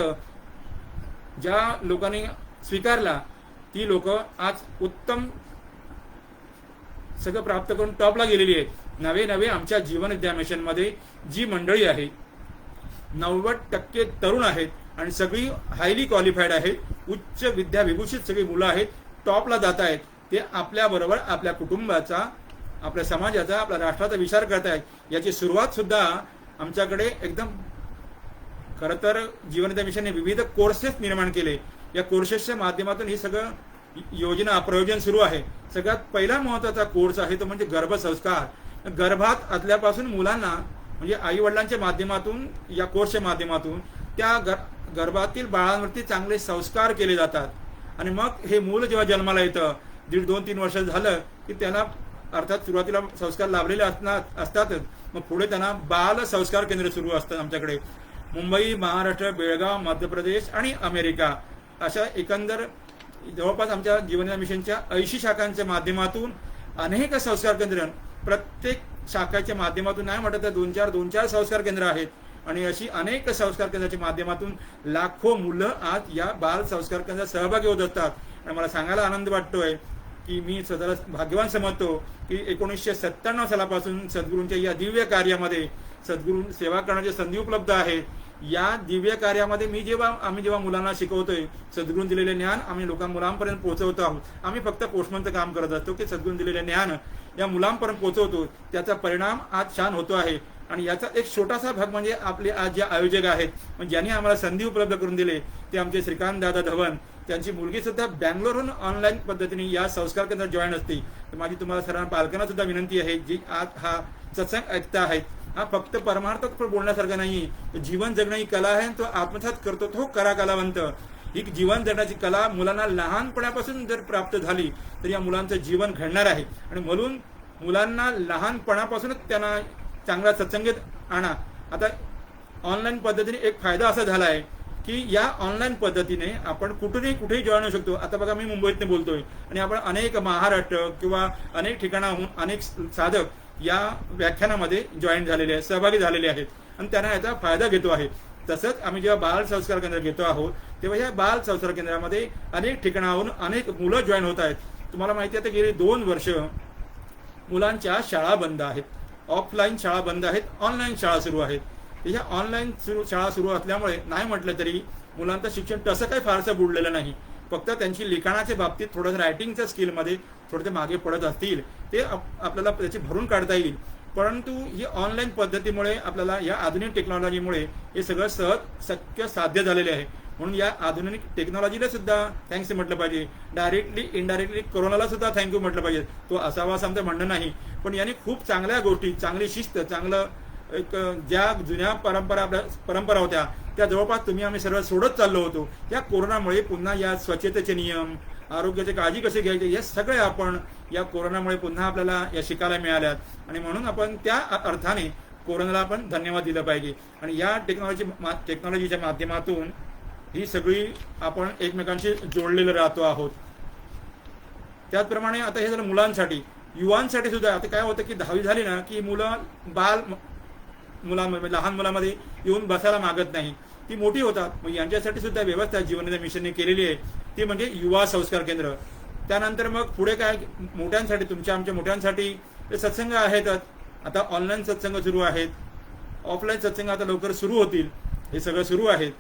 ज्या लोकांनी स्वीकारला ती लोक आज उत्तम सगळं प्राप्त करून टॉपला गेलेली आहेत. नवे आमच्या जीवन विद्या मिशनमध्ये जी मंडळी आहे 90% तरुण आहेत आणि सगळी हायली क्वालिफाईड आहेत, उच्च विद्या विभूषित सगळी मुलं आहेत, टॉपला जात आहेत. ते आपल्याबरोबर आपल्या कुटुंबाचा, आपल्या समाजाचा, आपल्या राष्ट्राचा विचार करतायत. याची सुरुवात सुद्धा आमच्याकडे एकदम खरं तर जीवन विद्या मिशनने विविध कोर्सेस निर्माण केले. या कोर्सेसच्या माध्यमातून ही सगळं योजना प्रयोजन सुरू आहे. सगळ्यात पहिला महत्वाचा कोर्स आहे तो म्हणजे गर्भसंस्कार. गर्भात असल्यापासून मुलांना म्हणजे आई वडिलांच्या माध्यमातून, या कोर्सच्या माध्यमातून त्या गर्भातील बाळांवरती चांगले संस्कार केले जातात. आणि मग हे मूल जेव्हा जन्माला येतं 1.5-2-3 वर्ष झालं की त्याला अर्थात सुरुवातीला संस्कार लाभलेले असतातच, मग पुढे त्यांना बाल संस्कार केंद्र सुरू असतात आमच्याकडे. मुंबई, महाराष्ट्र, बेळगाव, मध्य प्रदेश आणि अमेरिका अशा एकंदर जवळपास आमच्या जीवन मिशनच्या 80 शाखांच्या माध्यमातून अनेक संस्कार केंद्र, प्रत्येक शाखेच्या माध्यमातून नाही म्हटलं तर दोन चार संस्कार केंद्र आहेत. आणि अशी अनेक संस्कार केंद्राच्या माध्यमातून लाखो मुलं आज या बाल संस्कार केंद्रात सहभागी होत असतात. आणि मला सांगायला आनंद वाटतोय की मी स्वतःला भाग्यवान समजतो की 1997 सालापासून सद्गुरूंच्या या दिव्य कार्यामध्ये सद्गुरू सेवा करण्याची संधी उपलब्ध आहे. या दिव्य कार्यामध्ये आम्ही जेव्हा मुलांना शिकवतोय, सद्गुरून दिलेले ज्ञान आम्ही मुलांपर्यंत पोहोचवतो आहोत. आम्ही फक्त पोस्टमनचं काम करत असतो की सद्गुरून दिलेले ज्ञान या मुलांपर्यंत पोहोचवतो. त्याचा परिणाम आज छान होतो आहे. आणि याचा एक छोटासा भाग म्हणजे आपले आज जे आयोजक आहेत, म्हणजे ज्यांनी आम्हाला संधी उपलब्ध करून दिले ते आमचे श्रीकांत दादा धवन. त्यांची मुलगी सुद्धा बँगलोरहून ऑनलाईन पद्धतीने या संस्कार केंद्रात जॉईन असते. तर माझी तुम्हाला सर्व पालकांना सुद्धा विनंती आहे, जी आज हा सत्संग ऐकता आहेत, हा फक्त परमार्थ बोलण्यासारखा नाही, जीवन जगणं ही कला आहे. तो आत्मसात करतो तो करा कलावंत. ही जीवन जगण्याची कला मुलांना लहानपणापासून जर प्राप्त झाली तर या मुलांचं जीवन घडणार आहे. आणि म्हणून मुलांना लहानपणापासूनच त्यांना चांगला सत्संगीत आणा. आता ऑनलाईन पद्धतीने एक फायदा असा झाला आहे की या ऑनलाईन पद्धतीने आपण कुठेही जॉईन होऊ शकतो. आता बघा, मी मुंबईतून बोलतोय आणि आपण अनेक महाराष्ट्र किंवा अनेक ठिकाणाहून अनेक साधक या व्याख्यानामध्ये जॉईन झालेले आहेत, सहभागी झालेले आहेत आणि त्यांना याचा फायदा घेतो आहे. तसंच आम्ही जेव्हा बाल संस्कार केंद्र घेतो आहोत तेव्हा या बाल संस्कार केंद्रामध्ये अनेक ठिकाणाहून अनेक मुलं जॉईन होत आहेत. तुम्हाला माहिती आहे, गेली 2 वर्ष मुलांच्या शाळा बंद आहेत. ऑफलाईन शाळा बंद आहेत, ऑनलाईन शाळा सुरू आहेत. ह्या ऑनलाईन शाळा सुरू असल्यामुळे नाही म्हटलं तरी मुलांचं शिक्षण तसं काही फारसं बुडलेलं नाही. फक्त त्यांची लिखाणाच्या बाबतीत थोडंसं रायटिंगच्या स्किलमध्ये थोडं ते मागे पडत असतील, ते आपल्याला त्याची भरून काढता येईल. परंतु ही ऑनलाईन पद्धतीमुळे आपल्याला या आधुनिक टेक्नॉलॉजीमुळे हे सगळं शक्य साध्य झालेले आहे. म्हणून या आधुनिक टेक्नॉलॉजीला सुद्धा थँक्स म्हटलं पाहिजे. डायरेक्टली इनडायरेक्टली कोरोनाला सुद्धा थँक्यू म्हटलं पाहिजे. तो असावा असं आमचं म्हणणं नाही, पण यांनी खूप चांगल्या गोष्टी, चांगली शिस्त, चांगलं एक ज्या जुन्या परंपरा होत्या त्या जवळपास आम्ही सर्व सोडत चाललो होतो. या कोरोनामुळे पुन्हा या स्वच्छतेचे नियम, आरोग्याची काळजी कशी घ्यायची, हे सगळे आपण या कोरोनामुळे पुन्हा आपल्याला या शिकायला मिळाल्यात. आणि म्हणून आपण त्या अर्थाने कोरोनाला आपण धन्यवाद दिलं पाहिजे. आणि या टेक्नॉलॉजीच्या माध्यमातून ही सगळी आपण एकमेकांशी जोडलेलं राहतो आहोत. त्याचप्रमाणे आता हे झालं मुलांसाठी. युवांसाठी सुद्धा आता काय होतं की 10वी झाली ना की मुलं मुलांमध्ये लहान मुलामध्ये येऊन बसायला मागत नाही, ती मोठी होतात. मग यांच्यासाठी सुद्धा व्यवस्था जीवनोदय मिशनने केलेली आहे, ती म्हणजे युवा संस्कार केंद्र. त्यानंतर मग पुढे काय, मोठ्यांसाठी, आमच्या मोठ्यांसाठी सत्संग आहेतच. आता ऑनलाईन सत्संग सुरू आहेत, ऑफलाईन सत्संग आता लवकर सुरू होतील. हे सगळं सुरू आहेत.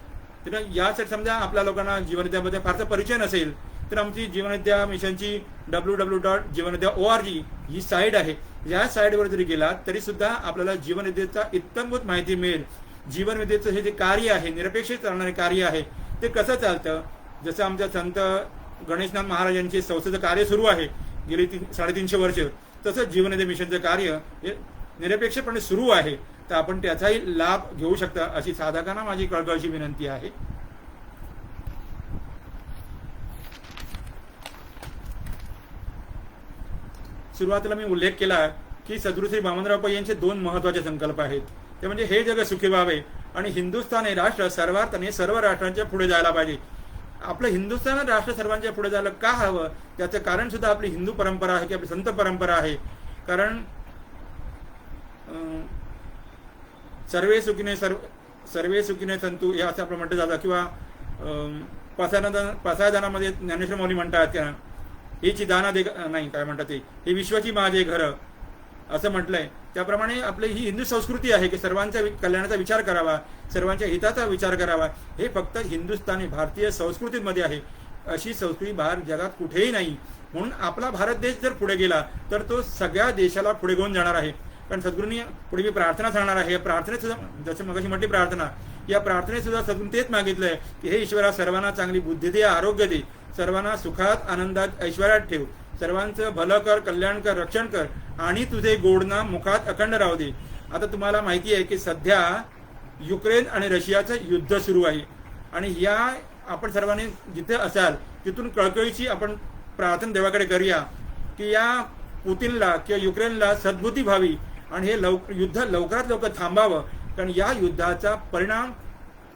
तर यासाठी समजा आपल्या लोकांना जीवनविद्यामध्ये फारसा परिचय नसेल तर आमची जीवनविद्या मिशनची www.jivanvidya.org ही साईट आहे. या साईटवर जरी गेलात तरी सुद्धा आपल्याला जीवनविद्येचा इत्तमभूत माहिती मिळेल. जीवनविद्येचं हे जे कार्य आहे, निरपेक्ष चालणारे कार्य आहे, ते कसं चालतं. जसं आमच्या संत गणेशनाथ महाराजांचे संस्थेचं कार्य सुरू आहे गेली 350 वर्ष, तसंच जीवनविद्या मिशनचं कार्य हे निरपेक्षपणे सुरू आहे. तर आपण त्याचाही लाभ घेऊ शकता अशी साधकांना माझी कळकळीची विनंती आहे. सुरुवातीला मी उल्लेख केला की सद्गुरू श्री वामनराव पै यांचे 2 महत्वाचे संकल्प आहेत. ते म्हणजे हे जग सुखी व्हावे आणि हिंदुस्थान हे राष्ट्र सर्वार्थाने सर्व राष्ट्रांच्या पुढे जायला पाहिजे. आपलं हिंदुस्थान राष्ट्र सर्वांच्या पुढे जायला का हवं, त्याचं कारण सुद्धा आपली हिंदू परंपरा आहे की आपली संत परंपरा आहे. कारण सर्वे सुखीने संतू हे असं आपण म्हटलं जातं. किंवा पसायदानामध्ये ज्ञानेश्वर माऊली म्हणतात की हेची दाना दे, नाही काय म्हणतात ते, हे विश्वाची माझे घर असं म्हटलंय. त्याप्रमाणे आपली ही हिंदू संस्कृती आहे की सर्वांच्या कल्याणाचा विचार करावा, सर्वांच्या हिताचा विचार करावा. हे फक्त हिंदुस्थानी भारतीय संस्कृतीमध्ये आहे. अशी संस्कृती बाहेर जगात कुठेही नाही. म्हणून आपला भारत देश जर पुढे गेला तर तो सगळ्या देशाला पुढे घेऊन जाणार आहे. कारण सद्गुरूंनी पुढे मी प्रार्थना सांगणार आहे. या प्रार्थनेत सुद्धा, जसं मगाशी म्हटली प्रार्थना, या प्रार्थनेत सुद्धा सद्गुरूंनी तेच मागितलंय की हे ईश्वरा सर्वांना चांगली बुद्धी दे, आरोग्य दे, सर्वांना सुखात, आनंदात, ऐश्वर्यात ठेव, सर्वांचं भलं कर, कल्याण कर, रक्षण कर आणि तुझे गोडना मुखात अखंड राहू दे. आता तुम्हाला माहिती आहे की सध्या युक्रेन आणि रशियाचं युद्ध सुरू आहे. आणि या आपण सर्वांनी जिथे असाल तिथून कळकळीची आपण प्रार्थना देवाकडे करूया की या पुतीनला किंवा युक्रेनला सद्बुद्धी व्हावी आणि हे युद्ध लवकरात लवकर थांबावं. कारण या युद्धाचा परिणाम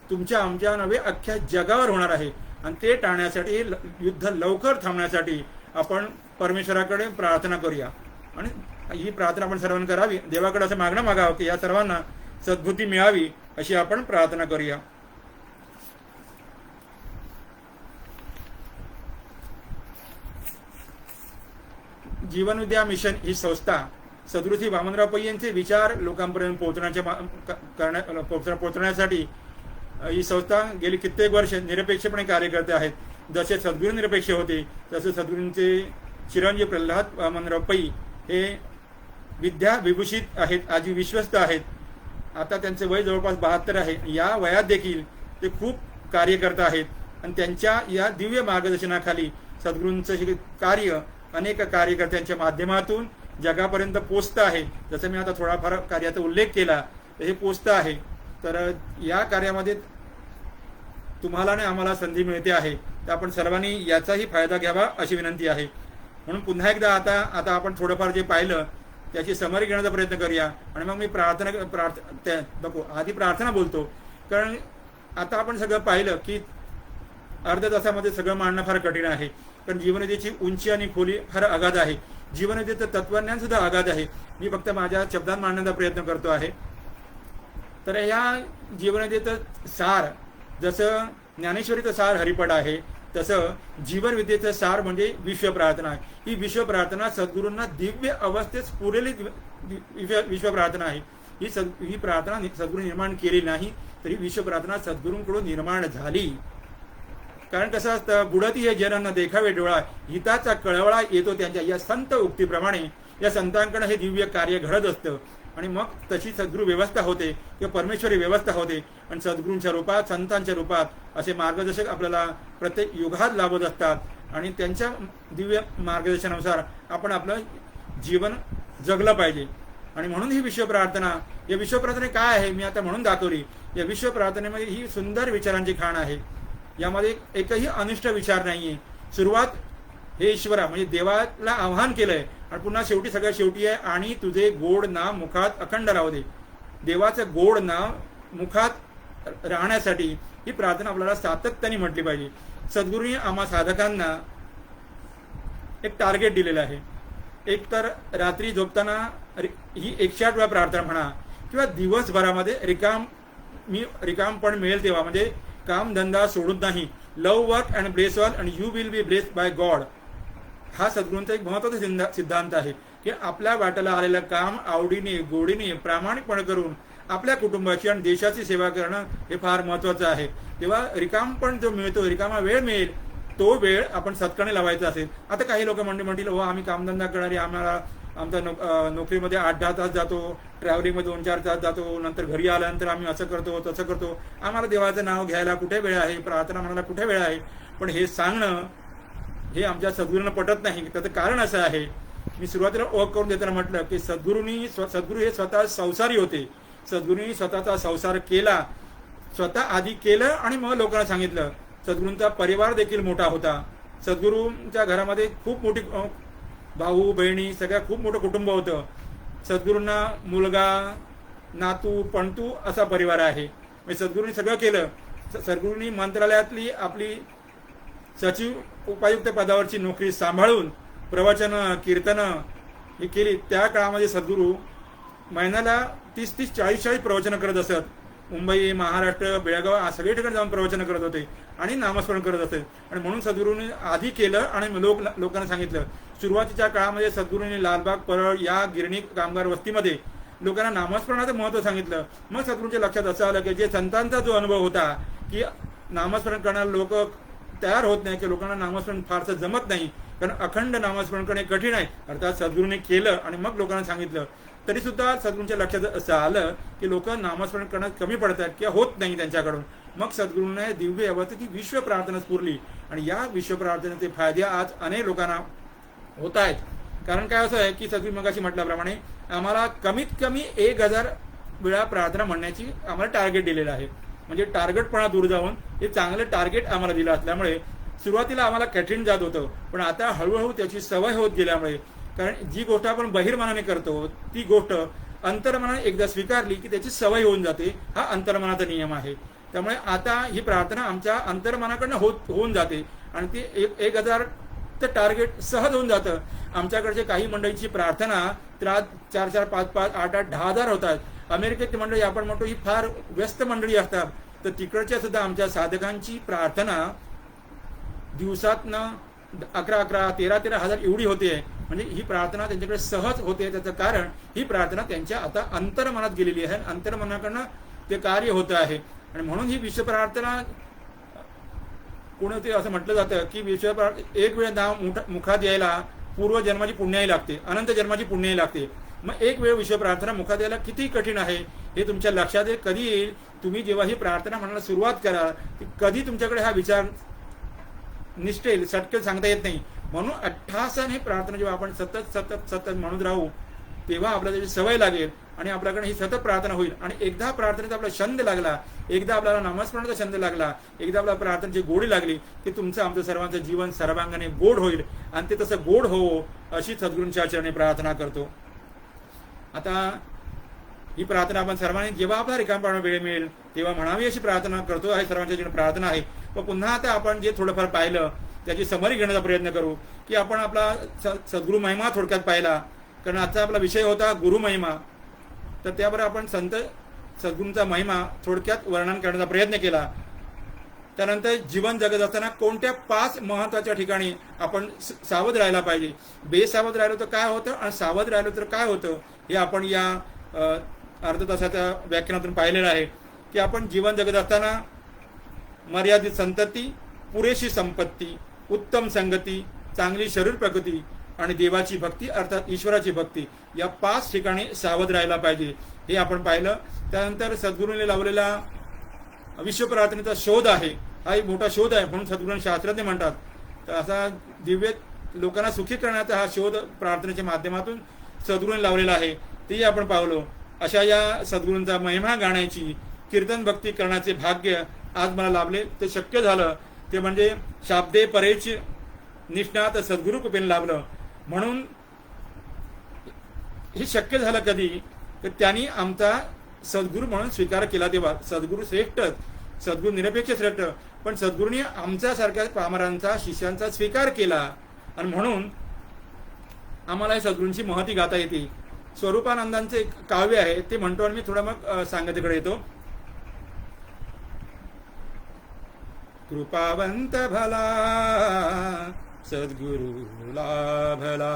तुमच्या, आमच्या नव्हे अख्ख्या जगावर होणार आहे. आणि ते टाळण्यासाठी, युद्ध लवकर थांबण्यासाठी आपण परमेश्वराकडे प्रार्थना करूया. आणि ही प्रार्थना आपण सर्वांनी करावी. देवाकडे असं मागणं मागावं की या सर्वांना सद्बुद्धी मिळावी अशी आपण प्रार्थना करूया. जीवनविद्या मिशन ही संस्था सद्गुरू श्री वामनराव पै यांचे विचार लोकांपर्यंत पोहोचण्यासाठी ही संस्था गेली कित्येक वर्ष निरपेक्षपणे कार्य करते आहेत. जसे सद्गुरू निरपेक्ष होते तसे सद्गुरूंचे चिरंजीव प्रल्हाद वामनराव पै हे विद्या विभूषित आहेत, आजी विश्वस्त आहेत. आता त्यांचे वय जवळपास 72 आहे. या वयात देखील ते खूप कार्य करत आहेत आणि त्यांच्या या दिव्य मार्गदर्शनाखाली सद्गुरूंचं हे कार्य अनेक कार्यकर्त्यांच्या माध्यमातून जगापर्यंत पोचतं आहे. जसं मी आता थोडाफार कार्याचा उल्लेख केला तर हे पोचतं आहे. तर या कार्यामध्ये तुम्हाला आणि आम्हाला संधी मिळते आहे, तर आपण सर्वांनी याचाही फायदा घ्यावा अशी विनंती आहे. म्हणून पुन्हा एकदा आता आपण थोडंफार जे पाहिलं त्याची समरी घेण्याचा प्रयत्न करूया आणि मग मी आधी प्रार्थना बोलतो. कारण आता आपण सगळं पाहिलं की अर्ध्या तासामध्ये सगळं मांडणं फार कठीण आहे. कारण जीवनविद्येची उंची आणि खोली फार अगाध आहे. जीवनविद्येचं तत्वज्ञान सुद्धा अगाध आहे. मी फक्त माझ्या शब्दात मांडण्याचा प्रयत्न करतो आहे. तर या जीवनविद्येचं सार जसं ज्ञानेश्वरीचं सार हरिपड आहे, तसं जीवनविद्येचं सार म्हणजे विश्व प्रार्थना आहे. ही विश्व प्रार्थना सद्गुरूंना दिव्य अवस्थेत पुरेली विश्व प्रार्थना आहे. ही प्रार्थना सद्गुरू निर्माण केली नाही, तरी विश्व प्रार्थना सद्गुरूंकडून निर्माण झाली. कारण कसं असतं, बुडती हे जनांना देखावे डोळा, हिताचा कळवळा येतो त्यांच्या. या संत उक्तीप्रमाणे या संतांकडे हे दिव्य कार्य घडत असतं आणि मग तशी सद्गुरू व्यवस्था होते किंवा परमेश्वरी व्यवस्था होते. आणि सद्गुरूंच्या रूपात, संतांच्या रूपात असे मार्गदर्शक आपल्याला प्रत्येक युगात लाभत असतात आणि त्यांच्या दिव्य मार्गदर्शनानुसार आपण आपलं जीवन जगलं पाहिजे. आणि म्हणून ही विश्व प्रार्थना, या विश्व प्रार्थना काय आहे मी आता म्हणून दाखवली. या विश्व प्रार्थनेमध्ये ही सुंदर विचारांची खाण आहे. यामध्ये एकही अनिष्ट विचार नाहीये. सुरुवात हे ईश्वरा म्हणजे देवाला आव्हान केलंय आणि पुन्हा शेवटी सगळ्यात शेवटी आहे, आणि तुझे गोड नाम मुखात अखंड राहू दे. देवाचं गोड नाम मुखात राहण्यासाठी ही प्रार्थना आपल्याला सातत्याने म्हटली पाहिजे. सद्गुरूंनी आम्हा साधकांना एक टार्गेट दिलेलं आहे. एक तर रात्री झोपताना ही 108 वेळा प्रार्थना म्हणा किंवा दिवसभरामध्ये रिकामपण मिळेल तेव्हा, म्हणजे काम धंदा सोडून नाही. Love work and bless all and you will be blessed by God. हा सद्गुरूंचा एक महत्त्वाचा सिद्धांत आहे की आपल्या वाट्याला आलेलं काम आवडीने, गोडीने, प्रामाणिकपणे करून आपल्या कुटुंबाची आणि देशाची सेवा करणं हे फार महत्त्वाचं आहे. तेव्हा रिकामपण जो मिळतो, रिकामा वेळ मिळेल, तो वेळ आपण सत्कारणे लावायचा असेल. आता काही लोक म्हणतील हो आम्ही कामधंदा करणारी, आम्हाला आमच्या नोकरीमध्ये 8-10 तास जातो, ट्रॅव्हलिंगमध्ये 2-4 तास जातो, नंतर घरी आल्यानंतर आम्ही असं करतो तसं करतो, आम्हाला देवाचं नाव घ्यायला कुठे वेळ आहे, प्रार्थना म्हणायला कुठे वेळ आहे. पण हे सांगणं हे आमच्या सद्गुरूंना पटत नाही. त्याचं कारण असं आहे, मी सुरुवातीला ओळख करून देताना म्हटलं की सद्गुरू हे स्वतः संसारी होते. सद्गुरूंनी स्वतःचा संसार केला, स्वतः आधी केलं आणि मग लोकांना सांगितलं. सद्गुरूंचा परिवार देखील मोठा होता. सद्गुरूंच्या घरामध्ये खूप मोठी भाऊ बहिणी सगळ्या खूप मोठं कुटुंब होतं. सद्गुरूंना मुलगा, नातू, पणतू असा परिवार आहे. सद्गुरूंनी सगळं केलं. सद्गुरूंनी मंत्रालयातली आपली सचिव उपायुक्त पदावरची नोकरी सांभाळून प्रवचन, कीर्तन ही केली. त्या काळामध्ये सद्गुरू महिन्याला 30-30, 40-40 प्रवचनं करत असत. मुंबई, महाराष्ट्र, बेळगाव सगळे ठिकाणी जाऊन प्रवचन करत होते आणि नामस्मरण करत असते. आणि म्हणून सद्गुरूंनी आधी केलं आणि लोकांना सांगितलं. सुरुवातीच्या काळामध्ये सद्गुरूंनी लालबाग, परळ या गिरणी कामगार वस्तीमध्ये लोकांना नामस्मरणाचं महत्त्व सांगितलं. मग सद्गुरूंच्या लक्षात असं आलं की जे संतांचा जो अनुभव होता की नामस्मरण करणारे लोक तयार होत नाही, की लोकांना नामस्मरण फारसं जमत नाही, कारण अखंड नामस्मरण करणे कठीण आहे. अर्थात सद्गुरूंनी केलं आणि मग लोकांना सांगितलं. तरी सुद्धा सद्गुरूंच्या लक्षात असं आलं की लोक नामस्मरण करण्यात कमी पडतात किंवा होत नाही त्यांच्याकडून. मग सद्गुरूंना दिव्य अवस्थेची विश्व प्रार्थना स्फुरली आणि या विश्व प्रार्थनेचे फायदे आज अनेक लोकांना होत आहेत. कारण काय असं आहे की सद्गुरू मगाशी म्हटल्याप्रमाणे आम्हाला कमीत कमी 1000 वेळा प्रार्थना म्हणण्याची आम्हाला टार्गेट दिलेलं आहे. म्हणजे टार्गेटपणा दूर जाऊन हे चांगलं टार्गेट आम्हाला दिलं असल्यामुळे सुरुवातीला आम्हाला कठीण जात होतं, पण आता हळूहळू त्याची सवय होत गेल्यामुळे, कारण जी गोष्ट आपण बहिर्मनाने करतो ती गोष्ट अंतर्मनाने एकदा स्वीकारली की त्याची सवय होऊन जाते. हा अंतर्मनाचा नियम आहे. त्यामुळे आता ही प्रार्थना आमच्या अंतर्मनाकडनं होऊन जाते आणि ती 1000 तर टार्गेट सहज होऊन जातं. आमच्याकडचे काही मंडळींची प्रार्थना तर आज 4-4, 5-5, 8-8, 10,000 होतात. अमेरिकेत मंडळी आपण म्हणतो ही फार व्यस्त मंडळी असतात, तर तिकडच्या सुद्धा आमच्या साधकांची प्रार्थना दिवसातनं 11-11, 13-13 हजार एवढी होते. म्हणजे ही प्रार्थना त्यांच्याकडे सहज होते. त्याचं कारण ही प्रार्थना त्यांच्या आता अंतर्मनात गेलेली आहे, अंतर्मनाकडनं ते कार्य होतं आहे. आणि म्हणून ही विश्व प्रार्थना कोणते असं म्हटलं जातं की विश्व एक वेळ नाव मुखात यायला पूर्वजन्माची पुण्याही लागते, अनंत जन्माची पुण्याही लागते. मग एक वेळ विश्व प्रार्थना मुखात यायला किती कठीण आहे हे तुमच्या लक्षात येईल. कधी येईल तुम्ही जेव्हा ही प्रार्थना म्हणायला सुरुवात करा, कधी तुमच्याकडे हा विचार निष्ठेल सटकेल सांगता येत नाही. म्हणून अठ्ठासन ही प्रार्थना जेव्हा आपण सतत सतत सतत म्हणून राहू तेव्हा आपल्याला त्याची सवय लागेल आणि आपल्याकडे ही सतत प्रार्थना होईल. आणि एकदा प्रार्थनेचा आपला छंद लागला, एकदा आपल्याला नामस्मरणाचा छंद लागला, एकदा आपल्या प्रार्थनेची गोडी लागली की तुमचं आमचं सर्वांचं जीवन सर्वांगाने गोड होईल. आणि ते तसं गोड होवो अशी सद्गुरूंच्या चरणी प्रार्थना करतो. आता ही प्रार्थना आपण सर्वांनी जेव्हा आपला रिकामपणा वेळ मिळेल तेव्हा म्हणावी अशी प्रार्थना करतो आहे. सर्वांच्या जीवन प्रार्थना आहे. व पुन्हा आता आपण जे थोडंफार पाहिलं त्याची समरी घेण्याचा प्रयत्न करू की आपण आपला सद्गुरू महिमा थोडक्यात पाहिला. कारण आजचा आपला विषय होता गुरु महिमा. तर त्याबरोबर आपण संत सद्गुरूंचा महिमा थोडक्यात वर्णन करण्याचा प्रयत्न केला. त्यानंतर जीवन जगत असताना कोणत्या 5 महत्त्वाच्या ठिकाणी आपण सावध राहायला पाहिजे. बेसावध राहिलो तर काय होतं आणि सावध राहिलो तर काय होतं हे आपण या अर्धा तासाच्या व्याख्यानातून पाहिलेलं आहे. की आपण जीवन जगत असताना मर्यादित संतती, पुरेशी संपत्ती, उत्तम संगती, चांगली शरीर प्रकृती आणि देवाची भक्ती अर्थात ईश्वराची भक्ती या 5 ठिकाणी सावध राहायला पाहिजे हे आपण पाहिलं. त्यानंतर सद्गुरूंनी लावलेला विश्व प्रार्थनेचा शोध आहे. हा एक मोठा शोध आहे म्हणून सद्गुरू शास्त्रज्ञ म्हणतात. तर असा दिव्य लोकांना सुखी करण्याचा हा शोध प्रार्थनेच्या माध्यमातून सद्गुरूंनी लावलेला आहे तेही आपण पावलो. अशा या सद्गुरूंचा महिमा गाण्याची कीर्तन भक्ती करण्याचे भाग्य आज मला लाभले. ते शक्य झालं ते म्हणजे शाब्दे परेच निष्णात सद्गुरू कृपेने लाभलं. म्हणून हे शक्य झालं कधी तर त्यांनी आमचा सद्गुरू म्हणून स्वीकार केला. तेव्हा सद्गुरू श्रेष्ठ, सद्गुरू निरपेक्ष श्रेष्ठ, पण सद्गुरूंनी आमच्यासारख्या पामरांचा शिष्यांचा स्वीकार केला. आणि म्हणून आम्हाला या सद्गुरूंची महती गाता येते. स्वरूपानंदांचे एक काव्य आहे ते म्हणतो आणि मी थोडा मग सांगतेकडे येतो. कृपावंत भला सद्गुरू लाभला,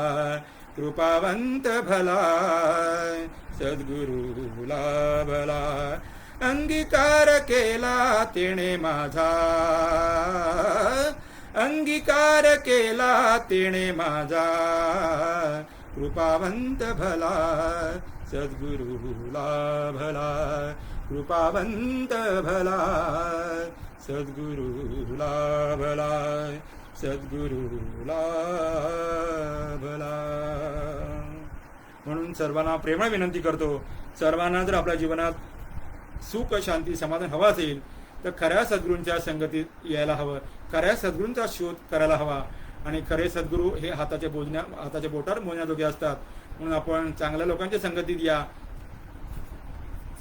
कृपावंत भला सद्गुरू लाभला, अंगीकार केला तेणे माझा, अंगीकार केला तेणे माझा, कृपावंत भला सद्गुरू लाभला, कृपावंत भला सद्गुरू लाभला, सद्गुरू लाभला. म्हणून सर्वांना प्रेमळ विनंती करतो, सर्वांना जर आपल्या जीवनात सुख शांती समाधान हवा असेल तर खऱ्या सद्गुरूंच्या संगतीत यायला हवं, खऱ्या सद्गुरूंचा शोध करायला हवा. आणि खरे सद्गुरू हे हाताच्या बोटावर मोजण्याजोगे असतात. म्हणून आपण चांगल्या लोकांच्या संगतीत या,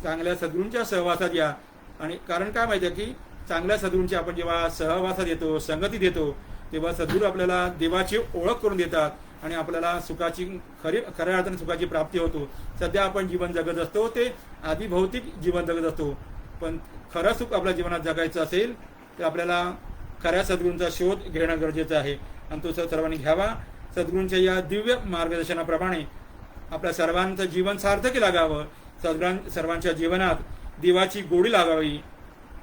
चांगल्या सद्गुरूंच्या सहवासात या. आणि कारण काय माहिती आहे की चांगल्या सद्गुरूंची आपण जेव्हा सहवासात येतो, संगतीत येतो, तेव्हा सद्गुरू आपल्याला देवाची ओळख करून देतात आणि आपल्याला सुखाची खऱ्या अर्थाने सुखाची प्राप्ती होतो. सध्या आपण जीवन जगत असतो ते आधी भौतिक जीवन जगत असतो, पण खरं सुख आपल्या जीवनात जगायचं असेल तर आपल्याला खऱ्या सद्गुरूंचा शोध घेणं गरजेचं आहे आणि तो सर्वांनी घ्यावा. सद्गुरूंच्या या दिव्य मार्गदर्शनाप्रमाणे आपल्या सर्वांचं जीवन सार्थकी लागावं, सर्वांच्या जीवनात देवाची गोडी लागावी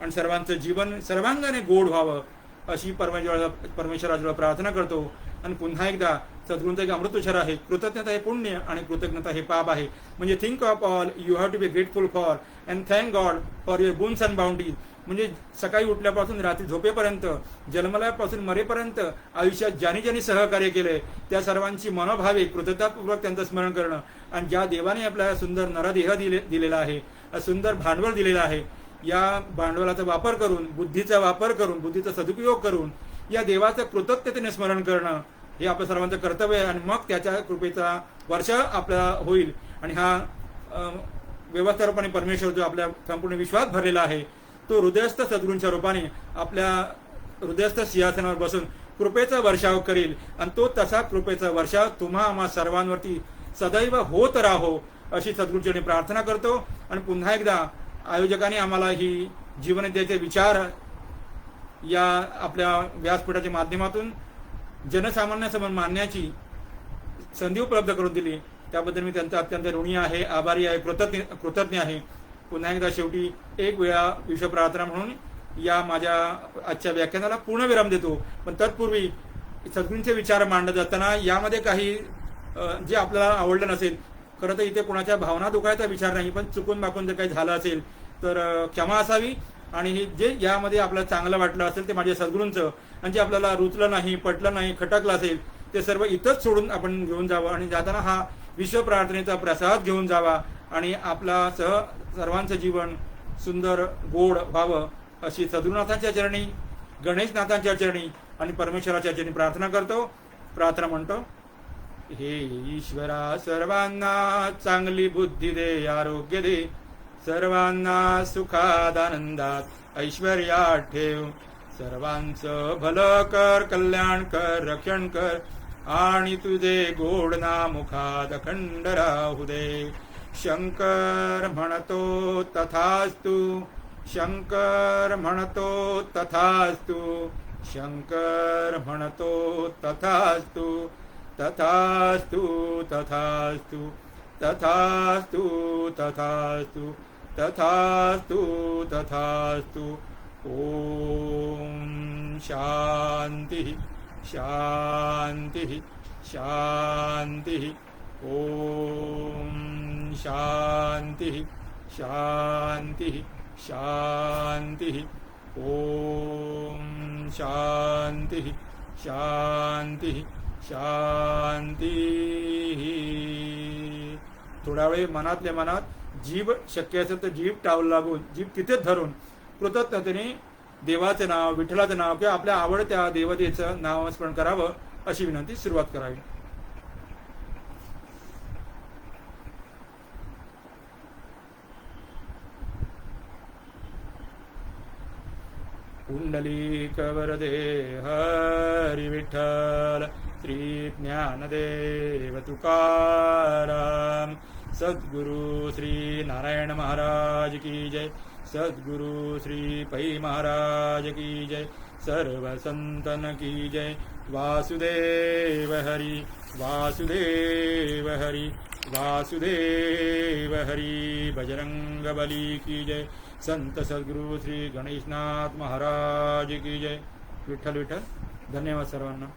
आणि सर्वांचं जीवन सर्वांगाने गोड व्हावं अशी परमेश्वराजवळ प्रार्थना करतो. आणि पुन्हा एकदा सद्गुरूंचा एक अमृतोच्चार आहे, कृतज्ञता हे पुण्य आणि कृतज्ञता हे पाप आहे. म्हणजे think of all you have to be grateful for and thank God for your गुन्स अँड बाउंडीज. म्हणजे सकाळी उठल्यापासून रात्री झोपेपर्यंत, जन्मल्यापासून मरेपर्यंत आयुष्यात ज्यांनी ज्यांनी सहकार्य केले त्या सर्वांची मनोभावे कृतज्ञतापूर्वक त्यांचं स्मरण करणं. आणि ज्या देवाने आपल्याला सुंदर नरदेह दिलेला आहे, सुंदर भांडवल दिलेलं आहे, या भांडवलाचा वापर करून, बुद्धीचा वापर करून, बुद्धीचा सदुपयोग करून या देवाचं कृतज्ञतेने स्मरण करणं हे आपल्या सर्वांचं कर्तव्य आहे. आणि मग त्याच्या कृपेचा वर्षा आपल्याला होईल. आणि हा व्यवस्थापणे परमेश्वर जो आपल्या संपूर्ण विश्वास भरलेला आहे तो हृदयस्थ सद्गुरूंच्या रूपाने आपल्या हृदयस्थ सिंहासनावर बसून कृपेचा वर्षाव करील आणि तो तसा कृपेचा वर्षाव तुम्हा आम्हा सर्वांवरती सदैव होत राहो अशी सद्गुरूचरणी प्रार्थना करतो. आणि पुन्हा एकदा आयोजकांनी आम्हाला ही जीवनविद्येचे विचार या आपल्या व्यासपीठाच्या माध्यमातून जनसामान्यासमोर मांडण्याची संधी उपलब्ध करून दिली, त्याबद्दल मी त्यांचा अत्यंत ऋणी आहे, आभारी आहे, कृतज्ञ आहे. पुन्हा एकदा शेवटी एक वेळा विश्व प्रार्थना म्हणून या माझ्या आजच्या व्याख्यानाला पूर्णविराम देतो. पण तत्पूर्वी सद्गुरूंचे विचार मांडत असताना यामध्ये काही जे आपल्याला आवडलं नसेल, खरं तर इथे कोणाच्या भावना दुखायचा विचार नाही, पण चुकून माकून जर काही झालं असेल तर क्षमा असावी. आणि हे जे यामध्ये आपल्याला चांगलं वाटलं असेल ते माझ्या सद्गुरूंचं, आणि जे आपल्याला रुचलं नाही, पटलं नाही, खटकलं असेल ते सर्व इथंच सोडून आपण घेऊन जावं आणि जाताना हा विश्व प्रार्थनेचा प्रसाद घेऊन जावा आणि आपला सर्वांचं जीवन सुंदर गोड व्हावं अशी सद्गुरुनाथांच्या चरणी, गणेशनाथांच्या चरणी आणि परमेश्वराच्या चरणी प्रार्थना करतो. प्रार्थना म्हणतो. हे ईश्वरा सर्वांना चांगली बुद्धी दे, आरोग्य दे, सर्वांना सुखात आनंदात ऐश्वर्यात ठेव, सर्वांचं भलं कर, कल्याण कर, रक्षण कर आणि तुझे गोड नामुखात अखंड राहू दे. शंकर म्हणतो तथास्तु, शंकर म्हणतो तथास्तु, शंकर म्हणतो तथास्तु, तथास्तु, तथास्तु, तथास्तु, तथास्तु, तथास्तु, तथास्तु. ओम शांति शांति शांति. ओम शांति शांति शांति. ओम शांति शांति शांति. थोडा वेळ मनातल्या मनात जीभ शक्य असेल तर जीभ टावल लागून, जीभ तिथेच धरून कृतज्ञतेने देवाचं नाव, विठ्ठलाचं नाव किंवा आपल्या आवडत्या देवतेचं नामस्मरण करावं अशी विनंती सुरुवात करावी. पुंडलीक वरदे हरी विठ्ठल, श्री ज्ञानदेव तुकाराम, सद्गुरु श्री नारायण महाराज की जय, सद्गुरु श्री पै महाराज की जय, सर्व संतन की जय. वासुदेव हरि, वासुदेव हरि, वासुदेव हरि. बजरंग बली की जय. संत सद्गुरु श्री गणेशनाथ महाराज की जय. विठ्ठल विठ्ठल. धन्यवाद सर्वांना.